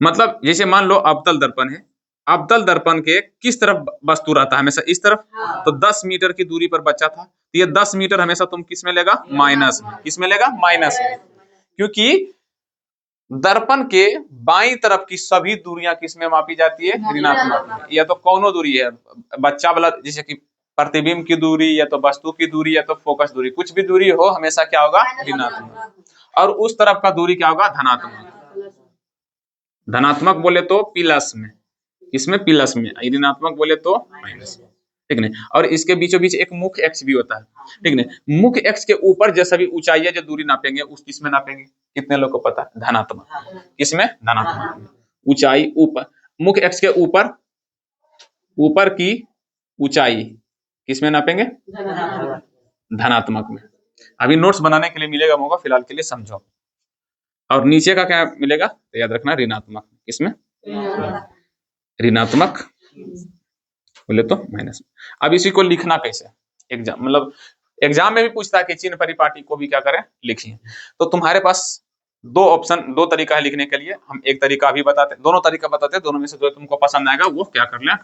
मतलब जैसे मान लो अवतल दर्पण है, अवतल दर्पण के किस तरफ वस्तु रहता है, हमेशा इस तरफ, तो 10 मीटर की दूरी पर बचा था, तो ये 10 मीटर हमेशा तुम किस में लेगा, माइनस में, किस में लेगा, माइनस में, क्योंकि दर्पण के बाईं तरफ की सभी दूरियां किस में मापी जाती है, ऋणात्मक में। या तो कौनो दूरी है, बच्चा वाला, जैसे कि प्रतिबिंब की दूरी, या तो वस्तु की दूरी, या तो फोकस दूरी, कुछ भी दूरी हो हमेशा क्या होगा, ऋणात्मक, और उस तरफ का दूरी क्या होगा, धनात्मक। धनात्मक बोले तो प्लस में, इसमें प्लस में, ऋणात्मक बोले तो माइनस में, ठीक नहीं। और इसके बीचों बीच एक मुख्य अक्ष भी होता है, ठीक नहीं, मुख्य अक्ष के ऊपर जो सभी ऊंचाई है, जो दूरी नापेंगे, उस किसमें नापेंगे, कितने लोग को पता है, धनात्मक, किसमें, धनात्मक में, ऊंचाई ऊपर, मुख्य अक्ष के ऊपर, ऊपर की ऊंचाई किसमें नापेंगे, धनात्मक में। अभी नोट्स बनाने के लिए मिलेगा मौका, फिलहाल के लिए समझो। और नीचे का क्या मिलेगा, तो याद रखना, ऋणात्मक, किसमें, ऋणात्मक बोले तो माइनस में। अब इसी को लिखना कैसे, एग्जाम मतलब एग्जाम में भी पूछता है कि चिन्ह परिपाटी को भी क्या करें, लिखिए। तो तुम्हारे पास दो ऑप्शन, दो तरीका है लिखने के लिए, हम एक तरीका अभी बताते, दोनों तरीका बताते हैं, दोनों में से जो तुमको पसंद आएगा वो क्या कर लेना,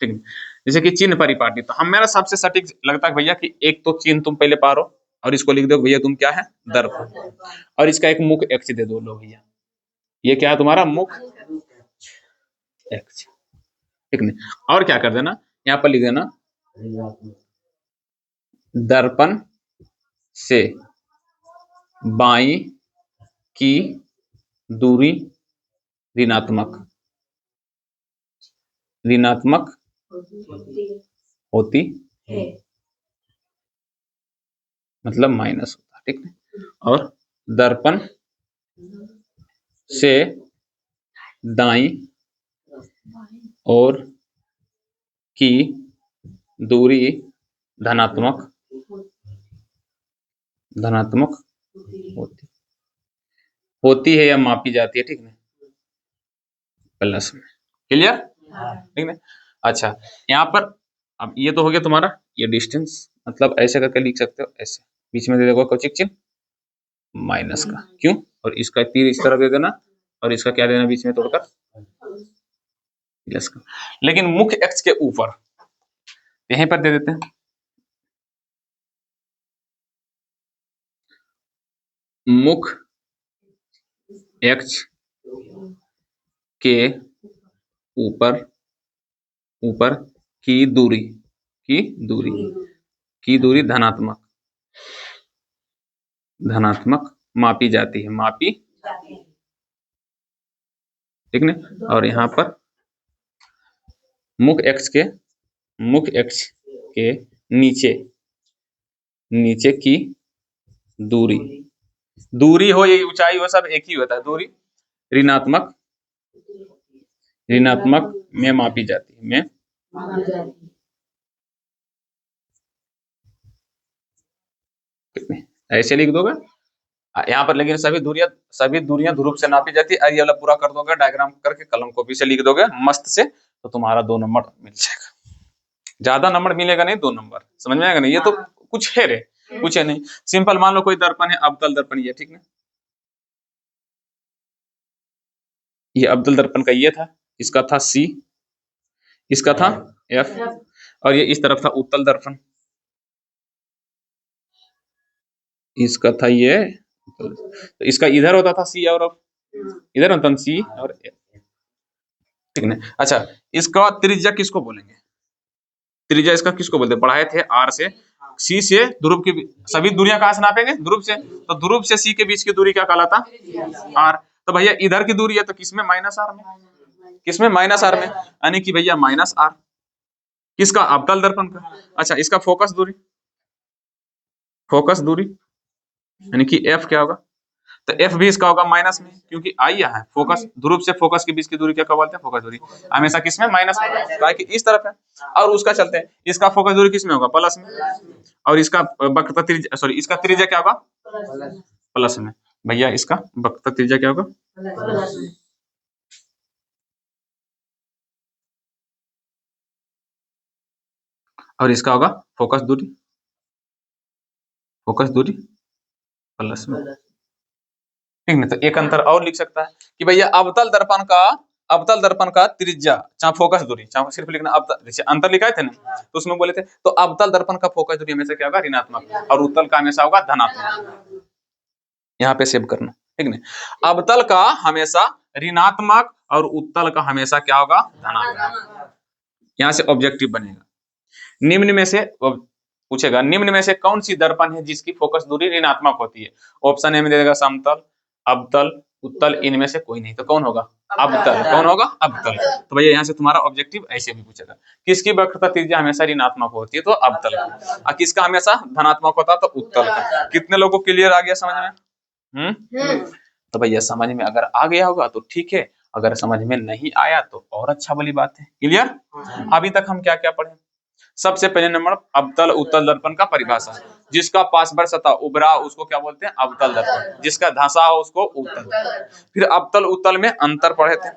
ठीक है। जैसे कि चिन्ह परिपाटी, तो हम, मेरा सबसे सटीक लगता है भैया कि एक तो चिन्ह तुम पहले पारो और इसको लिख दो भैया, तुम क्या है, दर्पण, और इसका एक मुख्य अक्ष दे दो, लो भैया ये क्या है तुम्हारा, मुख्य अक्ष, ठीक नहीं। और क्या कर देना, यहाँ पर लिख देना, दर्पण से बाईं की दूरी ऋणात्मक होती है, मतलब माइनस होता है, ठीक है। और दर्पण से दाईं और की दूरी धनात्मक होती है या मापी जाती है, ठीक है, प्लस में, क्लियर, ठीक है। अच्छा, यहाँ पर अब ये तो हो गया तुम्हारा, ये डिस्टेंस, मतलब ऐसे करके लिख सकते हो, ऐसे बीच में दे देगा कौशिक चिन्ह माइनस का, क्यों, और इसका तीर इस तरफ दे देना, और इसका क्या देना बीच में तोड़कर, प्लस का। लेकिन मुख्य अक्ष के ऊपर यहीं पर दे देते हैं, मुख्य अक्ष के ऊपर की दूरी धनात्मक मापी जाती है, ठीक है। और यहाँ पर मुख्य अक्ष के नीचे की दूरी हो या ऊंचाई हो, सब एक ही होता है, दूरी ऋणात्मक में मापी जाती है, ऐसे लिख दोगे यहाँ पर। लेकिन सभी दूरियां ध्रुव से नापी जाती है, ये वाला पूरा कर दोगे डायग्राम करके, कलम कॉपी से लिख दोगे मस्त से, तो तुम्हारा 2 नंबर मिल जाएगा। ज्यादा नंबर मिलेगा नहीं, 2 नंबर, समझ में आएगा नहीं, ये तो कुछ है रे, कुछ है नहीं, सिंपल। मान लो कोई दर्पण है, अवतल दर्पण, ये ठीक है, ये अवतल दर्पण का ये था, इसका था C, इसका था F, और ये इस तरफ था उत्तल दर्पण, इसका था ये, तो इसका इधर होता था C और F, इधर होता C और F, ठीक है। अच्छा, इसका त्रिज्या किसको बोलेंगे, त्रिज्या इसका किसको बोलते हैं, पढ़ाए थे R से, C से ध्रुव की सभी दूरियां कहां से नापेंगे, ध्रुव से, तो ध्रुव से C के बीच की दूरी क्या कहलाता, R। तो भैया इधर की दूरी है तो किसमें, -R में, किसमें? माइनस आर में, यानी कि भैया माइनस आर किसका? अवतल दर्पण का। अच्छा, इसका फोकस दूरी, फोकस दूरी यानी कि एफ क्या होगा? तो एफ भी इसका होगा माइनस में, क्योंकि आई यहाँ है, फोकस ध्रुव से फोकस के बीच की दूरी क्या बोलते हैं? फोकस दूरी। हमेशा किसमें? माइनस में, ताकि इस तरफ है। और उसका चलते हैं, इसका फोकस दूरी किसमें होगा? प्लस में। और इसका वक्रता त्रिज्या, सॉरी इसका त्रिज्या क्या होगा? प्लस में। भैया इसका वक्रता त्रिज्या क्या होगा? और इसका होगा फोकस दूरी, फोकस दूरी प्लस में, ठीक ना? तो एक अंतर और लिख सकता है कि भैया अवतल दर्पण का त्रिज्या, चाहे फोकस दूरी, चाहे सिर्फ लिखना अवतल, जैसे अंतर लिखाए थे ना, तो उसमें बोले थे तो अवतल दर्पण का फोकस दूरी हमेशा क्या होगा? ऋणात्मक, और उत्तल का हमेशा होगा धनात्मक। यहाँ पे सेव करना, ठीक ना? अवतल का हमेशा ऋणात्मक और उत्तल का हमेशा क्या होगा? धनात्मक। यहाँ से ऑब्जेक्टिव बनेगा। निम्न में से पूछेगा, निम्न में से कौन सी दर्पण है जिसकी फोकस दूरी ऋणात्मक होती है? ऑप्शन ए में दे देगा समतल, अवतल, उत्तल, इनमें से कोई नहीं, तो कौन होगा? अवतल। कौन होगा? अवतल। तो भैया यहाँ से तुम्हारा ऑब्जेक्टिव ऐसे भी पूछेगा, किसकी वक्रता त्रिज्या हमेशा ऋणात्मक होती है? तो अवतल का। और किसका हमेशा धनात्मक होता है? तो उत्तल का। कितने लोगों को क्लियर आ गया समझ में? तो भैया समझ में अगर आ गया होगा तो ठीक है, अगर समझ में नहीं आया तो और अच्छा वाली बात है। क्लियर? अभी तक हम क्या क्या पढ़े? सबसे पहले नंबर अवतल उत्तल दर्पण का परिभाषा, जिसका पार्श्व सतह उभरा उसको क्या बोलते हैं? अवतल दर्पण, जिसका धंसा हो उसको उत्तल। फिर अवतल उत्तल में अंतर पढ़े थे,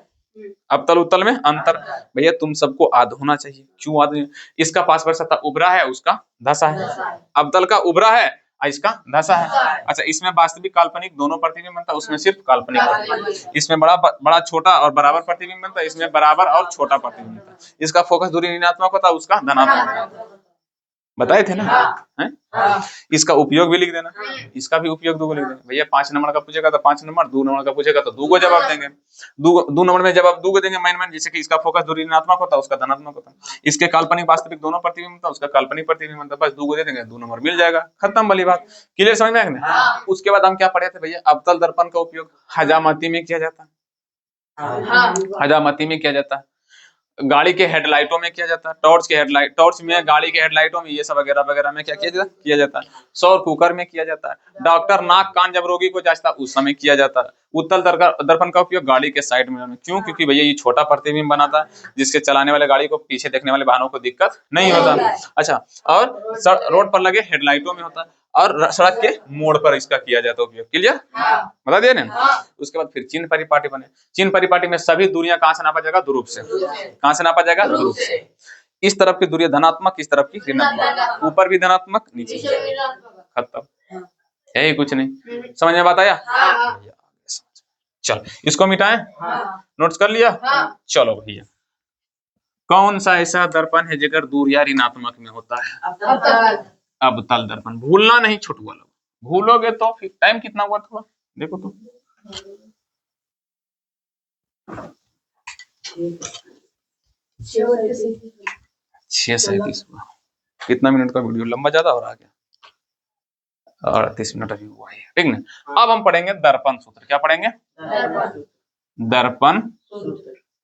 अवतल उत्तल में अंतर। भैया तुम सबको आद होना चाहिए, क्यों आद? इसका पार्श्व सतह उभरा है, उसका धंसा है। अवतल का उभरा है और इसका धंसा है। अच्छा, इसमें वास्तविक काल्पनिक दोनों प्रतिबिंब बनता है, उसमें सिर्फ काल्पनिक। इसमें बड़ा छोटा और बराबर प्रतिबिंब बनता है, इसमें बराबर और छोटा प्रतिबिंब बनता है। इसका फोकस दूरी ऋणात्मक होता है, उसका धनात्मक होता है। बताए थे ना? हैं? इसका उपयोग भी लिख देना, इसका भी उपयोग दो लिख देना। भैया 5 नंबर का पूछेगा तो 5 नंबर, 2 नंबर का पूछेगा तो 2 को जवाब देंगे। 2 नंबर में जवाब 2 को देंगे मैन, जैसे कि इसका फोकस दूरी ऋणात्मक होता है, उसका धनात्मक होता है। इसके काल्पनिक वास्तविक दोनों प्रतिबिंब होता है, उसका काल्पनिक प्रतिबिंब होता है। बस 2 को दे देंगे, 2 नंबर मिल जाएगा, खत्म वाली बात। क्लियर समझ में आया ना? उसके बाद हम क्या पढ़े थे भैया? अवतल दर्पण का उपयोग हजामती में किया जाता है, हजामती में किया जाता है। गाड़ी के हेडलाइटों में किया जाता है, टॉर्च के हेडलाइट, टॉर्च में, गाड़ी के हेडलाइटों में, ये सब वगैरह वगैरह में क्या किया जाता है। सौर कुकर में किया जाता है। डॉक्टर नाक कान जब रोगी को जांचता है उस समय किया जाता है। उत्तल दर्पण का उपयोग गाड़ी के साइड में, क्यों? क्योंकि भैया ये छोटा प्रतिबिंब बनाता है, जिसके चलाने वाले गाड़ी को, पीछे देखने वाले वाहनों को दिक्कत नहीं होता। अच्छा, और रोड पर लगे हेडलाइटों में होता है, और सड़क के मोड़ पर इसका किया जाता है उपयोग। क्लियर? बता दिया ना? उसके बाद फिर चिन्ह परिपाटी बने। चिन्ह परिपाटी में सभी दूरियां कहां से नापा जाएगा? ध्रुव से। कहां से नापा जाएगा? ध्रुव से। इस तरफ की दूरी धनात्मक, इस तरफ की ऋणात्मक, ऊपर भी धनात्मक, नीचे खत्म, यही कुछ नहीं। समझ में बात आया? चल इसको मिटाएं, नोट्स कर लिया? चलो भैया, कौन सा ऐसा दर्पण है जेकर दूरियां ऋणात्मक में होता है? अवतल दर्पण। भूलना नहीं छोटू वाला, भूलोगे तो फिर टाइम कितना हुआ थोड़ा देखो तो। 6:37 हुआ। कितना मिनट का वीडियो? लंबा ज्यादा हो रहा क्या? 38 मिनट अभी हुआ है, ठीक ना? अब हम पढ़ेंगे दर्पण सूत्र। क्या पढ़ेंगे? दर्पण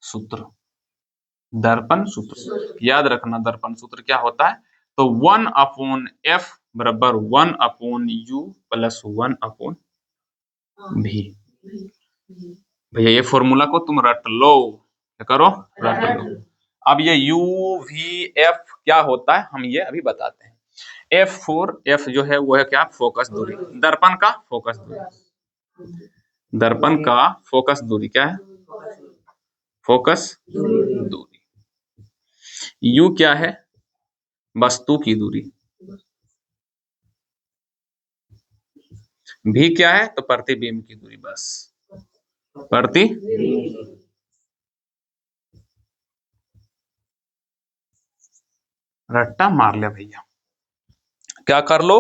सूत्र। दर्पण सूत्र याद रखना, दर्पण सूत्र क्या होता है? तो 1/f बराबर 1/u प्लस 1/v। भैया ये फॉर्मूला को तुम रट लो, क्या करो? रट लो। अब ये u v f क्या होता है हम ये अभी बताते हैं। F जो है वो है क्या? फोकस दूरी, दर्पण का फोकस दूरी। दर्पण का फोकस दूरी क्या है? फोकस दूरी। u क्या है? वस्तु की दूरी। v क्या है? तो प्रतिबिंब की दूरी, बस रट्टा मार ले भैया, क्या कर लो?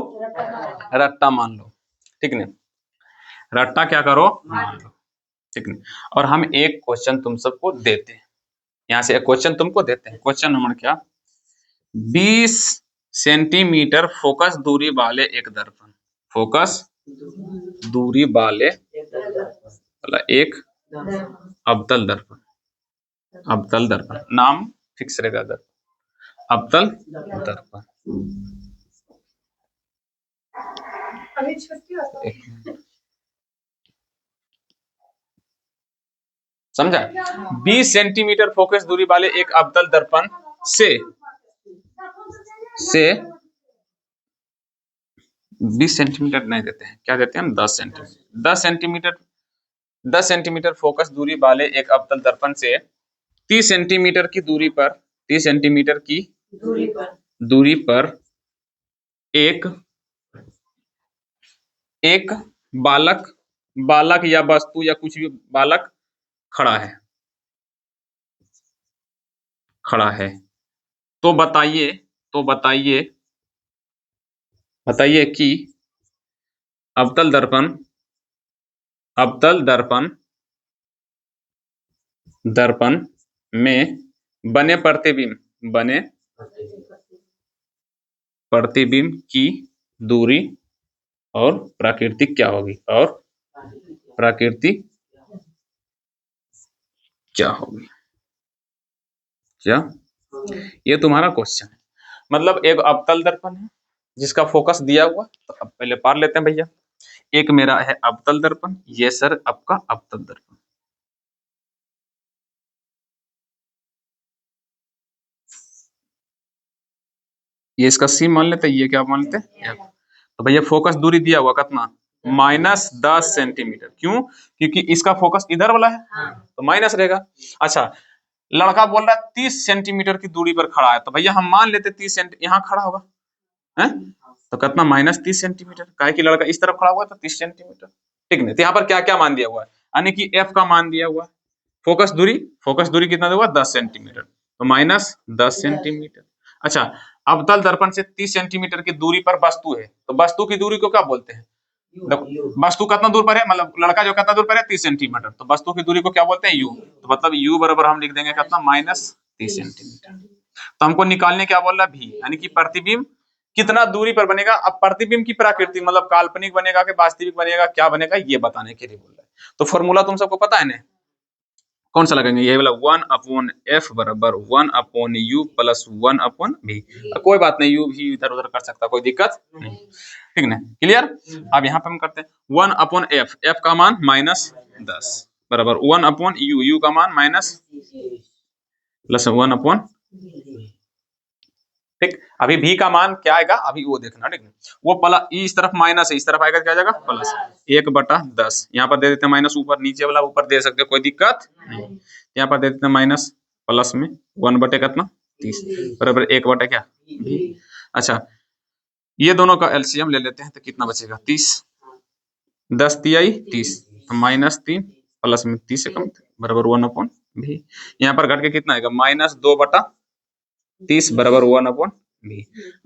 रट्टा मान लो, ठीक नहीं? रट्टा क्या करो? मान लो, ठीक नहीं? और हम एक क्वेश्चन तुम सबको देते हैं, यहाँ से एक क्वेश्चन तुमको देते हैं। क्वेश्चन नंबर क्या? 20 सेंटीमीटर फोकस दूरी वाले एक दर्पण, फोकस दूरी वाले एक अवतल दर्पण अवतल दर्पण, नाम फिक्स रहेगा दर्पण, अवतल दर्पण। समझा? 20 सेंटीमीटर फोकस दूरी वाले एक अवतल दर्पण से 20 सेंटीमीटर नहीं देते हैं, क्या देते हैं हम? 10 सेंटीमीटर। 10 सेंटीमीटर फोकस दूरी वाले एक अवतल दर्पण से 30 सेंटीमीटर की दूरी पर 30 सेंटीमीटर की दूरी पर एक बालक या वस्तु या कुछ भी बालक खड़ा है। तो बताइए कि अवतल दर्पण में बने प्रतिबिंब की दूरी और प्राकृतिक क्या होगी? क्या? ये तुम्हारा क्वेश्चन है। मतलब एक अवतल दर्पण है जिसका फोकस दिया हुआ, तो अब पहले पार लेते हैं भैया। एक मेरा है अवतल दर्पण, ये सर आपका अवतल दर्पण। ये इसका सी मान लेते हैं, ये क्या मान लेते हैं? तो भैया फोकस दूरी दिया हुआ कितना? -10 सेंटीमीटर। क्यों? क्योंकि इसका फोकस इधर वाला है, तो माइनस रहेगा। अच्छा, लड़का बोल रहा है 30 सेंटीमीटर की दूरी पर खड़ा है, तो भैया हम मान लेते 30 सेंटी यहाँ खड़ा होगा है, तो कितना? -30 सेंटीमीटर। काहे कि लड़का इस तरफ खड़ा हुआ है तो 30 सेंटीमीटर, ठीक है। तो यहाँ पर क्या क्या मान दिया हुआ है? यानी कि एफ का मान दिया हुआ है। फोकस दूरी कितना दिया हुआ? 10 सेंटीमीटर, तो -10 सेंटीमीटर। अच्छा, अवतल दर्पण से 30 सेंटीमीटर की दूरी पर वस्तु है, तो वस्तु की दूरी को क्या बोलते हैं? वस्तु कितना दूर पर है, मतलब लड़का जो कितना दूर पर है? 30 सेंटीमीटर, तो वस्तु की दूरी को क्या बोलते हैं? यू। तो मतलब यू बराबर हम लिख देंगे कितना? -30 सेंटीमीटर। तो हमको निकालने क्या बोल रहा है? भी, यानी कि प्रतिबिंब कितना दूरी पर बनेगा। अब प्रतिबिंब की प्रकृति मतलब काल्पनिक बनेगा कि वास्तविक बनेगा, क्या बनेगा, ये बताने के लिए बोल रहा है। तो फॉर्मूला तुम सबको पता है ना, कौन सा लगेंगे? ये वाला 1/f बराबर 1/u प्लस 1/v। कोई बात नहीं, यू भी इधर उधर कर सकता, कोई दिक्कत नहीं, ठीक ना? क्लियर? अब यहाँ पे हम करते हैं 1/f, f का मान -10 बराबर 1/u, u का मान माइनस प्लस 1/, ठीक। अभी v का मान क्या आएगा अभी वो देखना, ठीक है। वो प्लस, इस तरफ माइनस है, इस तरफ आएगा क्या जाएगा? प्लस 1/10। यहाँ पर दे देते हैं माइनस, ऊपर नीचे वाला ऊपर दे सकते हो, कोई दिक्कत नहीं। यहाँ पर दे देते हैं माइनस, प्लस में 1/, कितना? 30 बराबर 1/, क्या? v। अच्छा, ये दोनों का एलसीएम ले लेते हैं, तो कितना बचेगा? 30, 10 तिहाई 30, तो -3 प्लस में 30 से कम बराबर 1/v। यहाँ पर घट के कितना आएगा? -2/30 बराबर 1/v।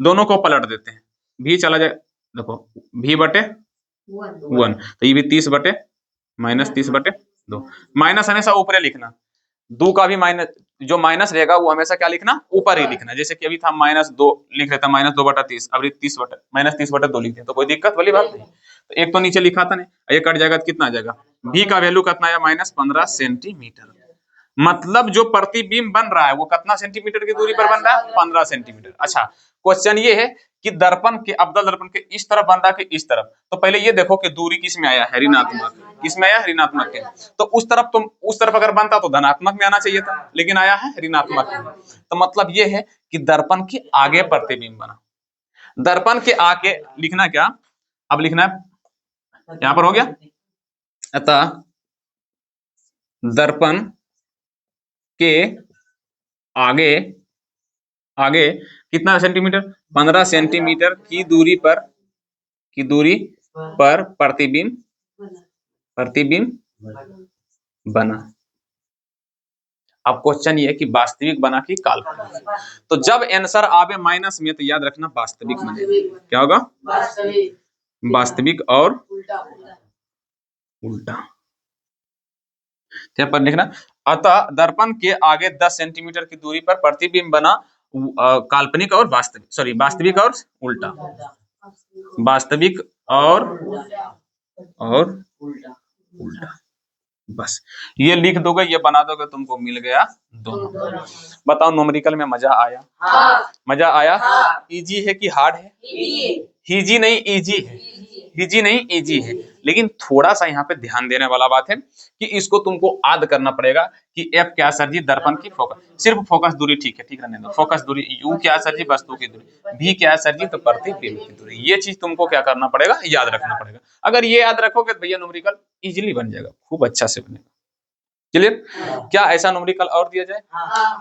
दोनों को पलट देते हैं, v चला जाए, देखो v/1, तो ये भी 30/, -30/2। माइनस हमेशा ऊपर लिखना, दो का भी माइनस, जो माइनस रहेगा वो हमेशा क्या लिखना? ऊपर ही लिखना। जैसे कि अभी था -2 लिख रहे थे, -2/30, अभी -30/2 लिखते हैं, तो कोई दिक्कत वाली बात नहीं। तो एक तो नीचे लिखा था नहीं, ये कट जाएगा तो कितना आ जाएगा? v का वैल्यू कितना आया? -15 सेंटीमीटर। मतलब जो प्रतिबिंब बन रहा है वो कितना सेंटीमीटर की दूरी पर बन रहा है? 15 सेंटीमीटर। अच्छा, क्वेश्चन ये है कि दर्पण के, अवतल दर्पण के इस तरफ बन रहा है कि इस तरफ? तो पहले ये देखो कि दूरी किस में आया है? ऋणात्मक। किस में आया? ऋणात्मक के। तो उस तरफ अगर बनता तो धनात्मक में आना चाहिए था, लेकिन आया है ऋणात्मक में। तो मतलब ये है कि दर्पण के आगे प्रतिबिंब बना। दर्पण के आगे लिखना क्या? अब लिखना है, यहां पर हो गया। अतः दर्पण के आगे कितना सेंटीमीटर? 15 सेंटीमीटर की दूरी पर प्रतिबिंब बना। अब क्वेश्चन ये है कि वास्तविक बना कि काल्पनिक। तो जब आंसर आवे माइनस में तो याद रखना वास्तविक बनेगा। क्या होगा? वास्तविक और उल्टा। यहाँ पर लिखना, अतः दर्पण के आगे 10 सेंटीमीटर की दूरी पर प्रतिबिंब बना काल्पनिक और वास्तविक, सॉरी वास्तविक और उल्टा, वास्तविक और उल्टा। बस ये लिख दोगे, ये बना दोगे, तुमको मिल गया दोनों। बताओ न्यूमेरिकल में मजा आया? मजा आया? इजी है कि हार्ड है? इजी नहीं, इजी है। इजी नहीं, इजी है। लेकिन थोड़ा सा यहाँ पे ध्यान देने वाला बात है कि इसको तुमको याद करना पड़ेगा कि एफ क्या सर जी? दर्पण की फोकस, सिर्फ फोकस दूरी, ठीक है, ठीक रहने दो। फोकस दूरी, यू क्या सर जी? वस्तु की दूरी। भी क्या सर जी? तो प्रतिबिंब की दूरी। ये चीज तुमको क्या करना पड़ेगा? याद रखना पड़ेगा। अगर ये याद रखोगे तो भैया न्यूमेरिकल इजिली बन जाएगा, खूब अच्छा से बनेगा। क्लियर? क्या ऐसा न्यूमेरिकल और दिया जाए?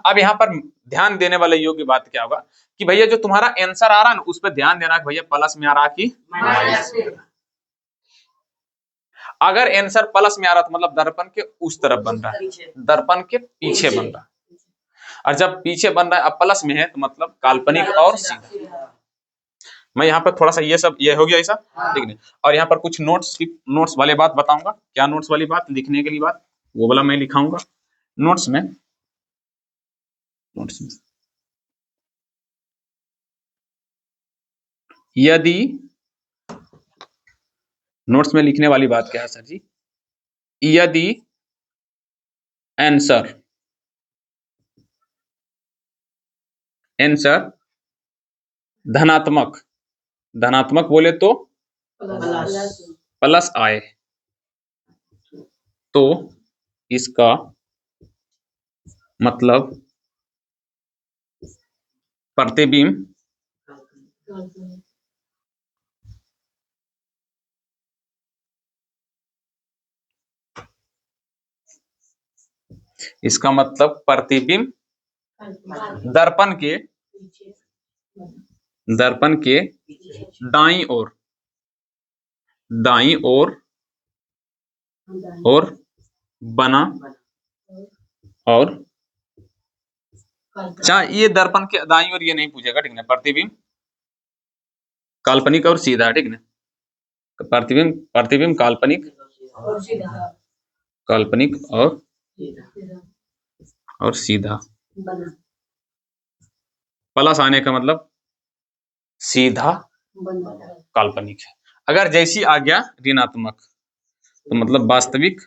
अब यहाँ पर ध्यान देने वाले योग्य बात क्या होगा कि भैया जो तुम्हारा आंसर आ रहा है ना, उस पर ध्यान देना कि भैया प्लस में आ रहा कि माइनस में। अगर आंसर प्लस में आ रहा तो मतलब दर्पण के उस तरफ बन रहा है, दर्पण के पीछे बन रहा है। और जब पीछे बन रहा है अब प्लस में है तो मतलब काल्पनिक और सीधा। मैं यहाँ पर थोड़ा सा ये सब ये हो गया ऐसा, ठीक है। और यहाँ पर कुछ नोट्स वाले बात बताऊंगा। क्या नोट्स वाली बात? लिखने के लिए बात वो वाला मैं लिखाऊंगा नोट्स में। यदि नोट्स में लिखने वाली बात क्या है सर जी? यदि आंसर धनात्मक, धनात्मक बोले तो प्लस आए तो इसका मतलब प्रतिबिंब इसका मतलब प्रतिबिंब दर्पण के दाईं ओर और बना और चाहे ये दर्पण के दाईं ओर ये नहीं पूछेगा, ठीक है। प्रतिबिंब काल्पनिक और सीधा, ठीक है। प्रतिबिंब काल्पनिक और सीधा। प्लस आने का मतलब सीधा काल्पनिक है। अगर जैसी आ गया ऋणात्मक तो मतलब वास्तविक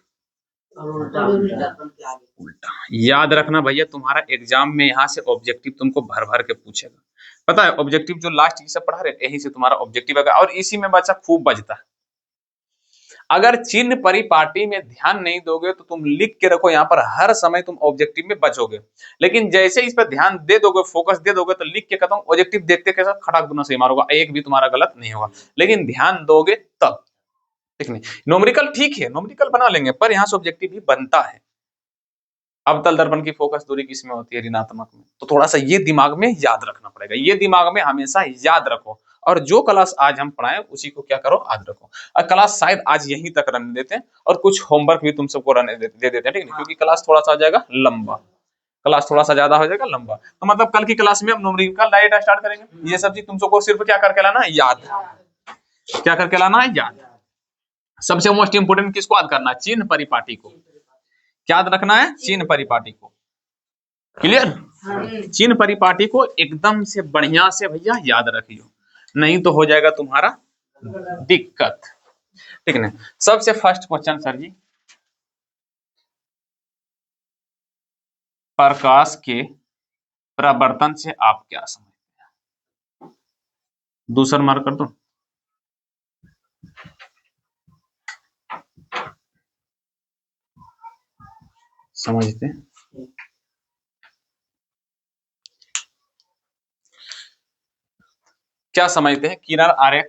उल्टा। याद रखना भैया, तुम्हारा एग्जाम में यहाँ से ऑब्जेक्टिव तुमको भर भर के पूछेगा। पता है ऑब्जेक्टिव जो लास्ट ये सब पढ़ा रहे यहीं से तुम्हारा ऑब्जेक्टिव आएगा, और इसी में बच्चा खूब बचता है। अगर चिन्ह परिपाटी में ध्यान नहीं दोगे तो तुम लिख के रखो यहाँ पर, हर समय तुम ऑब्जेक्टिव में बचोगे। लेकिन जैसे इस पर ध्यान दे दोगे, फोकस दे दोगे, तो लिख के कहता हूँ ऑब्जेक्टिव देखते के साथ खटाक दूना सही मारोगा, एक भी तुम्हारा गलत नहीं होगा। लेकिन ध्यान दोगे तब, ठीक नहीं। नोमरिकल ठीक है, नोमरिकल बना लेंगे, पर यहाँ से ऑब्जेक्टिव भी बनता है। अवतल दर्पण की फोकस दूरी किसमें होती है? ऋणात्मक में। तो थोड़ा सा ये दिमाग में याद रखना पड़ेगा, ये दिमाग में हमेशा याद रखो। और जो क्लास आज हम पढ़ाए उसी को क्या करो? याद रखो। और क्लास शायद आज यहीं तक रहने देते हैं, और कुछ होमवर्क भी तुम सबको रहने दे देते हैं, ठीक है। क्योंकि क्लास थोड़ा सा आ जाएगा लंबा, क्लास थोड़ा सा ज्यादा हो जाएगा लंबा। तो मतलब कल की क्लास में हम न्यूमेरिकल डायरेक्ट स्टार्ट करेंगे। ये सब चीज तुम सबको सिर्फ क्या करके लाना है? याद। क्या करके लाना है? याद। सबसे मोस्ट इंपोर्टेंट किसको याद करना है? चिन्ह परिपाटी को याद रखना है, चिन्ह परिपाटी को। क्लियर? चिन्ह परिपाटी को एकदम से बढ़िया से भैया याद रखियो, नहीं तो हो जाएगा तुम्हारा दिक्कत, ठीक है। सबसे फर्स्ट क्वेश्चन सर जी, प्रकाश के परावर्तन से आप क्या समझते हैं? दूसरा मार्क कर दो। समझते हैं? क्या समझते हैं? किरण आरेख,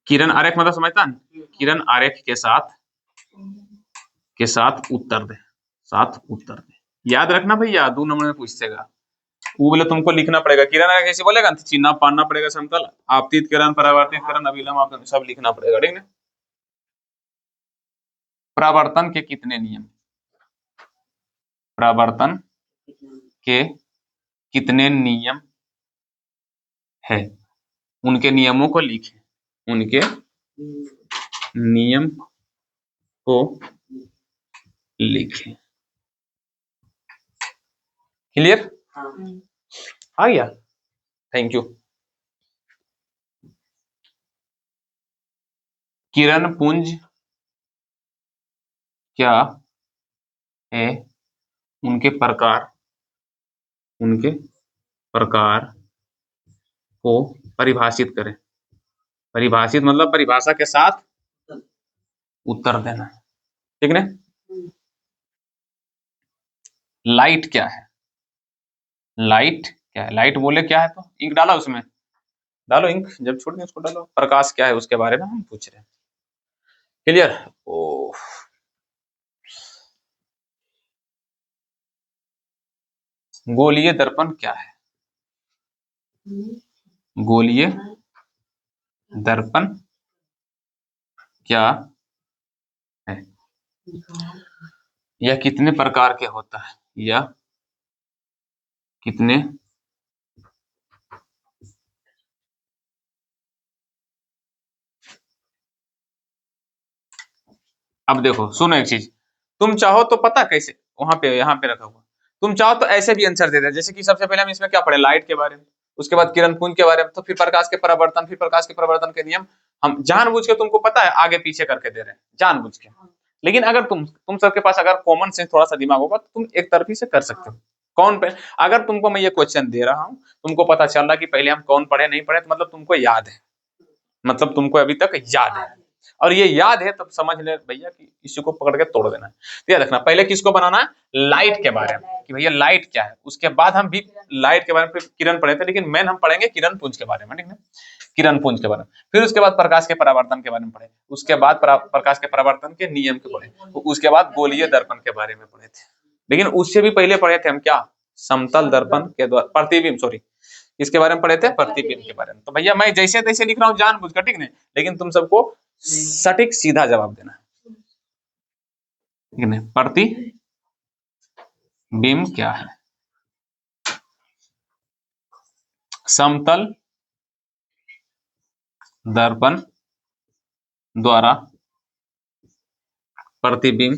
किरण आरेख मतलब समझता है? किरण आरेख के साथ उत्तर दे, साथ उत्तर दे। याद रखना भैया, 2 नंबर में पूछेगा। वो बोले तुमको लिखना पड़ेगा, किरण आरेख कैसे बोलेगा? चिन्ह पढ़ना पड़ेगा, समतल, आपतित किरण, परावर्तित किरण, अभिलंब आपतन, सब लिखना पड़ेगा, ठीक है। परावर्तन के कितने नियम? परावर्तन के कितने नियम है? उनके नियमों को लिखें, उनके नियम को लिखें। क्लियर? आ गया? Thank you. किरण पुंज क्या है उनके प्रकार को परिभाषित करें। परिभाषित मतलब परिभाषा के साथ उत्तर देना, ठीक ना। लाइट क्या है, लाइट क्या है, लाइट बोले क्या है, तो इंक डाला उसमें, डालो इंक, जब छोड़ दें उसको डालो। प्रकाश क्या है उसके बारे में हम पूछ रहे हैं, क्लियर। ओ गोलीय दर्पण क्या है, गोलीय दर्पण क्या है, यह कितने प्रकार के होता है, यह कितने अब देखो सुनो एक चीज, तुम चाहो तो पता कैसे, वहां पे यहाँ पे रखा हुआ, तुम चाहो तो ऐसे भी आंसर दे दे, जैसे कि सबसे पहले हम इसमें क्या पढ़े, लाइट के बारे में, उसके बाद किरण पुंज के बारे में, तो फिर प्रकाश के परावर्तन, फिर प्रकाश के परावर्तन के नियम। हम जानबूझ के तुमको पता है आगे पीछे करके दे रहे हैं, जानबूझ के। लेकिन अगर तुम सबके पास अगर कॉमन सेंस थोड़ा सा दिमाग होगा तो तुम एक तरफी से कर सकते हो। कौन पे अगर तुमको मैं ये क्वेश्चन दे रहा हूँ, तुमको पता चल रहा कि पहले हम कौन पढ़े नहीं पढ़े, तो मतलब तुमको याद है, मतलब तुमको अभी तक याद है, और ये याद है तब समझ ले भैया कि इसी को पकड़ के तोड़ देना है। तो याद रखना पहले किसको बनाना है, लाइट के बारे में, कि भैया लाइट क्या है, उसके बाद हम भी लाइट के बारे में, फिर किरण पढ़े थे, लेकिन मेन हम पढ़ेंगे किरण पुंज के बारे में, ठीक है, किरण पुंज के बारे में। फिर उसके बाद प्रकाश के परावर्तन के बारे में पढ़े, उसके बाद प्रकाश के परावर्तन के नियम के पढ़े, उसके बाद गोलीय दर्पण के बारे में पढ़े थे। लेकिन उससे भी पहले पढ़े थे हम क्या, समतल दर्पण के द्वारा प्रतिबिंब, सॉरी इसके बारे में पढ़े थे, प्रतिबिंब के बारे में। तो भैया मैं जैसे तैसे लिख रहा हूँ जानबूझ कर, ठीक नहीं, लेकिन तुम सबको सटीक सीधा जवाब देना है, ठीक है। प्रतिबिंब क्या है, समतल दर्पण द्वारा प्रतिबिंब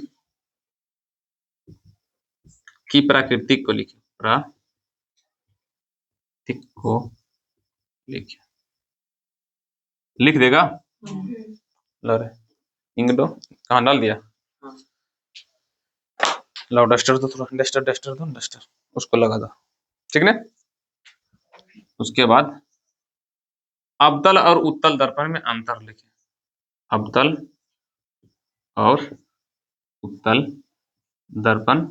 की प्रकृति को लिखिए, प्रकृति को लिखिए, लिख देगा। लो रे इंक दो, कहाँ डाल दिया, लो डस्टर दो, थोड़ा डस्टर दो, डस्टर उसको लगा दो, ठीक ना। उसके बाद अवतल और उत्तल दर्पण में अंतर लिखिए, अवतल और उत्तल दर्पण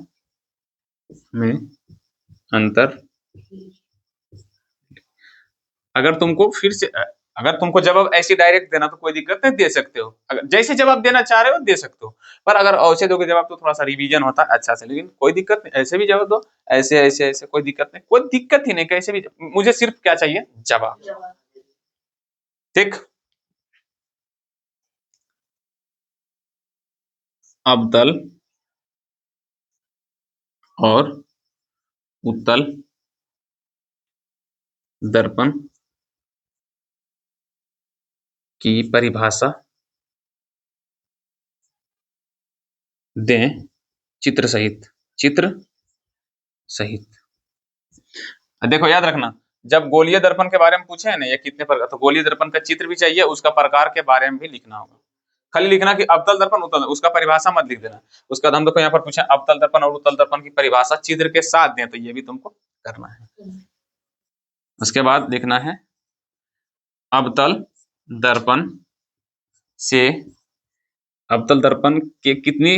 में अंतर। अगर तुमको फिर से अगर तुमको जवाब ऐसे डायरेक्ट देना तो कोई दिक्कत नहीं, दे सकते हो, अगर जैसे जवाब देना चाह रहे हो दे सकते हो, पर अगर ऐसे दोगे जवाब तो थोड़ा सा रिवीजन होता है अच्छा से, लेकिन कोई दिक्कत नहीं, ऐसे भी जवाब दो, ऐसे ऐसे ऐसे कोई दिक्कत नहीं, कोई दिक्कत ही नहीं, कैसे भी, मुझे सिर्फ क्या चाहिए, जवाब, ठीक। अवतल और उत्तल दर्पण की परिभाषा दें चित्र सहित, चित्र सहित। देखो याद रखना, जब गोलीय दर्पण के बारे में पूछे है ना, ये कितने प्रकार, तो गोलीय दर्पण का चित्र भी चाहिए, उसका प्रकार के बारे में भी लिखना होगा। खाली लिखना कि अवतल दर्पण उत्तल दर्पण, उसका परिभाषा मत लिख देना। उसका हम देखो यहाँ पर पूछे अवतल दर्पण और उत्तल दर्पण की परिभाषा चित्र के साथ दें, तो ये भी तुमको करना है। उसके बाद लिखना है अवतल दर्पण से, अवतल दर्पण के कितनी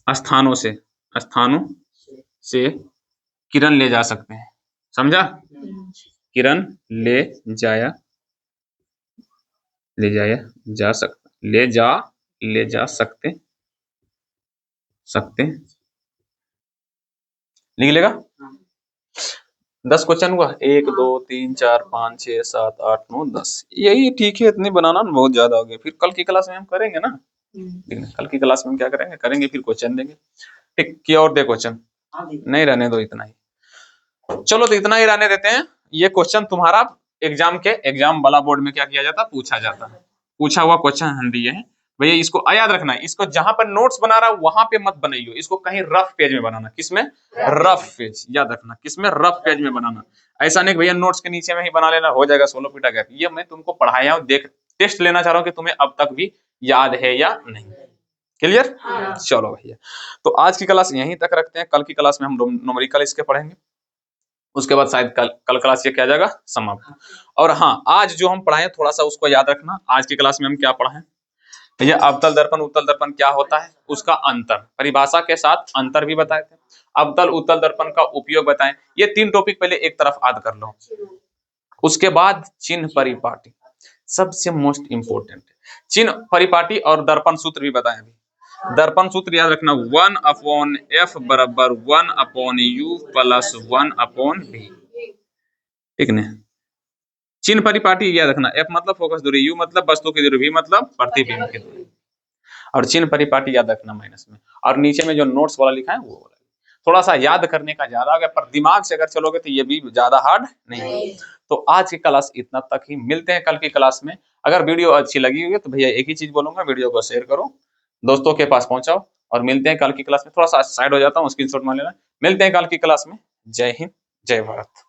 स्थानों से किरण ले जा सकते हैं, समझा, किरण ले जा सकते लिख लेगा। 10 क्वेश्चन हुआ, 1 2 3 4 5 6 7 8 9 10, यही ठीक है, इतनी बनाना ना बहुत ज्यादा हो गया, फिर कल की क्लास में हम करेंगे ना, ठीक है, कल की क्लास में हम क्या करेंगे फिर क्वेश्चन देंगे, ठीक। की और दे क्वेश्चन, नहीं रहने दो इतना ही, चलो तो इतना ही रहने देते हैं। ये क्वेश्चन तुम्हारा एग्जाम वाला बोर्ड में क्या किया जाता है, पूछा जाता है, पूछा हुआ क्वेश्चन हम दिए हैं भैया, इसको याद रखना है, इसको जहां पर नोट्स बना रहा है वहां पे मत बनाइयो, इसको कहीं रफ पेज में बनाना, किसमें, रफ पेज, याद रखना किसमें, रफ पेज में बनाना। ऐसा नहीं भैया नोट्स के नीचे में ही बना लेना, हो जाएगा 16 फीटा गैप, ये मैं तुमको पढ़ाया हूं, देख टेस्ट लेना चाह रहा हूँ कि तुम्हें अब तक भी याद है या नहीं। क्लियर? चलो भैया, तो आज की क्लास यहीं तक रखते हैं। कल की क्लास में हम न्यूमेरिकल इसके पढ़ेंगे, उसके बाद शायद कल क्लास ये क्या जाएगा, समाप्त। और हाँ, आज जो हम पढ़ाएं थोड़ा सा उसको याद रखना। आज की क्लास में हम क्या पढ़ाएं भैया, अवतल दर्पण उत्तल दर्पण क्या होता है, उसका अंतर, परिभाषा के साथ अंतर भी बताए थे, अवतल उत्तल दर्पण का उपयोग बताएं। ये 3 टॉपिक पहले एक तरफ याद कर लो। उसके बाद चिन्ह परिपाटी, सबसे मोस्ट इंपोर्टेंट, चिन्ह परिपाटी और दर्पण सूत्र भी बताएं। अभी दर्पण सूत्र याद रखना, 1/f बराबर 1/u प्लस 1/v, ठीक न। चिन्ह परिपाटी याद रखना, f मतलब फोकस दूरी, u मतलब वस्तु की दूरी, v मतलब प्रतिबिंब की दूरी। और चिन्ह परिपाटी याद रखना माइनस में, और नीचे में जो नोट्स वाला लिखा है वो वाला। थोड़ा सा याद करने का ज्यादा आ गया, पर दिमाग से अगर चलोगे तो ये भी ज्यादा हार्ड नहीं है। तो आज की क्लास इतना तक ही, मिलते हैं कल की क्लास में। अगर वीडियो अच्छी लगी हुई है तो भैया एक ही चीज बोलूंगा, वीडियो को शेयर करो, दोस्तों के पास पहुंचाओ, और मिलते हैं कल की क्लास में। थोड़ा सा साइड हो जाता हूँ, स्क्रीनशॉट मान लेना। मिलते हैं कल की क्लास में। जय हिंद, जय भारत।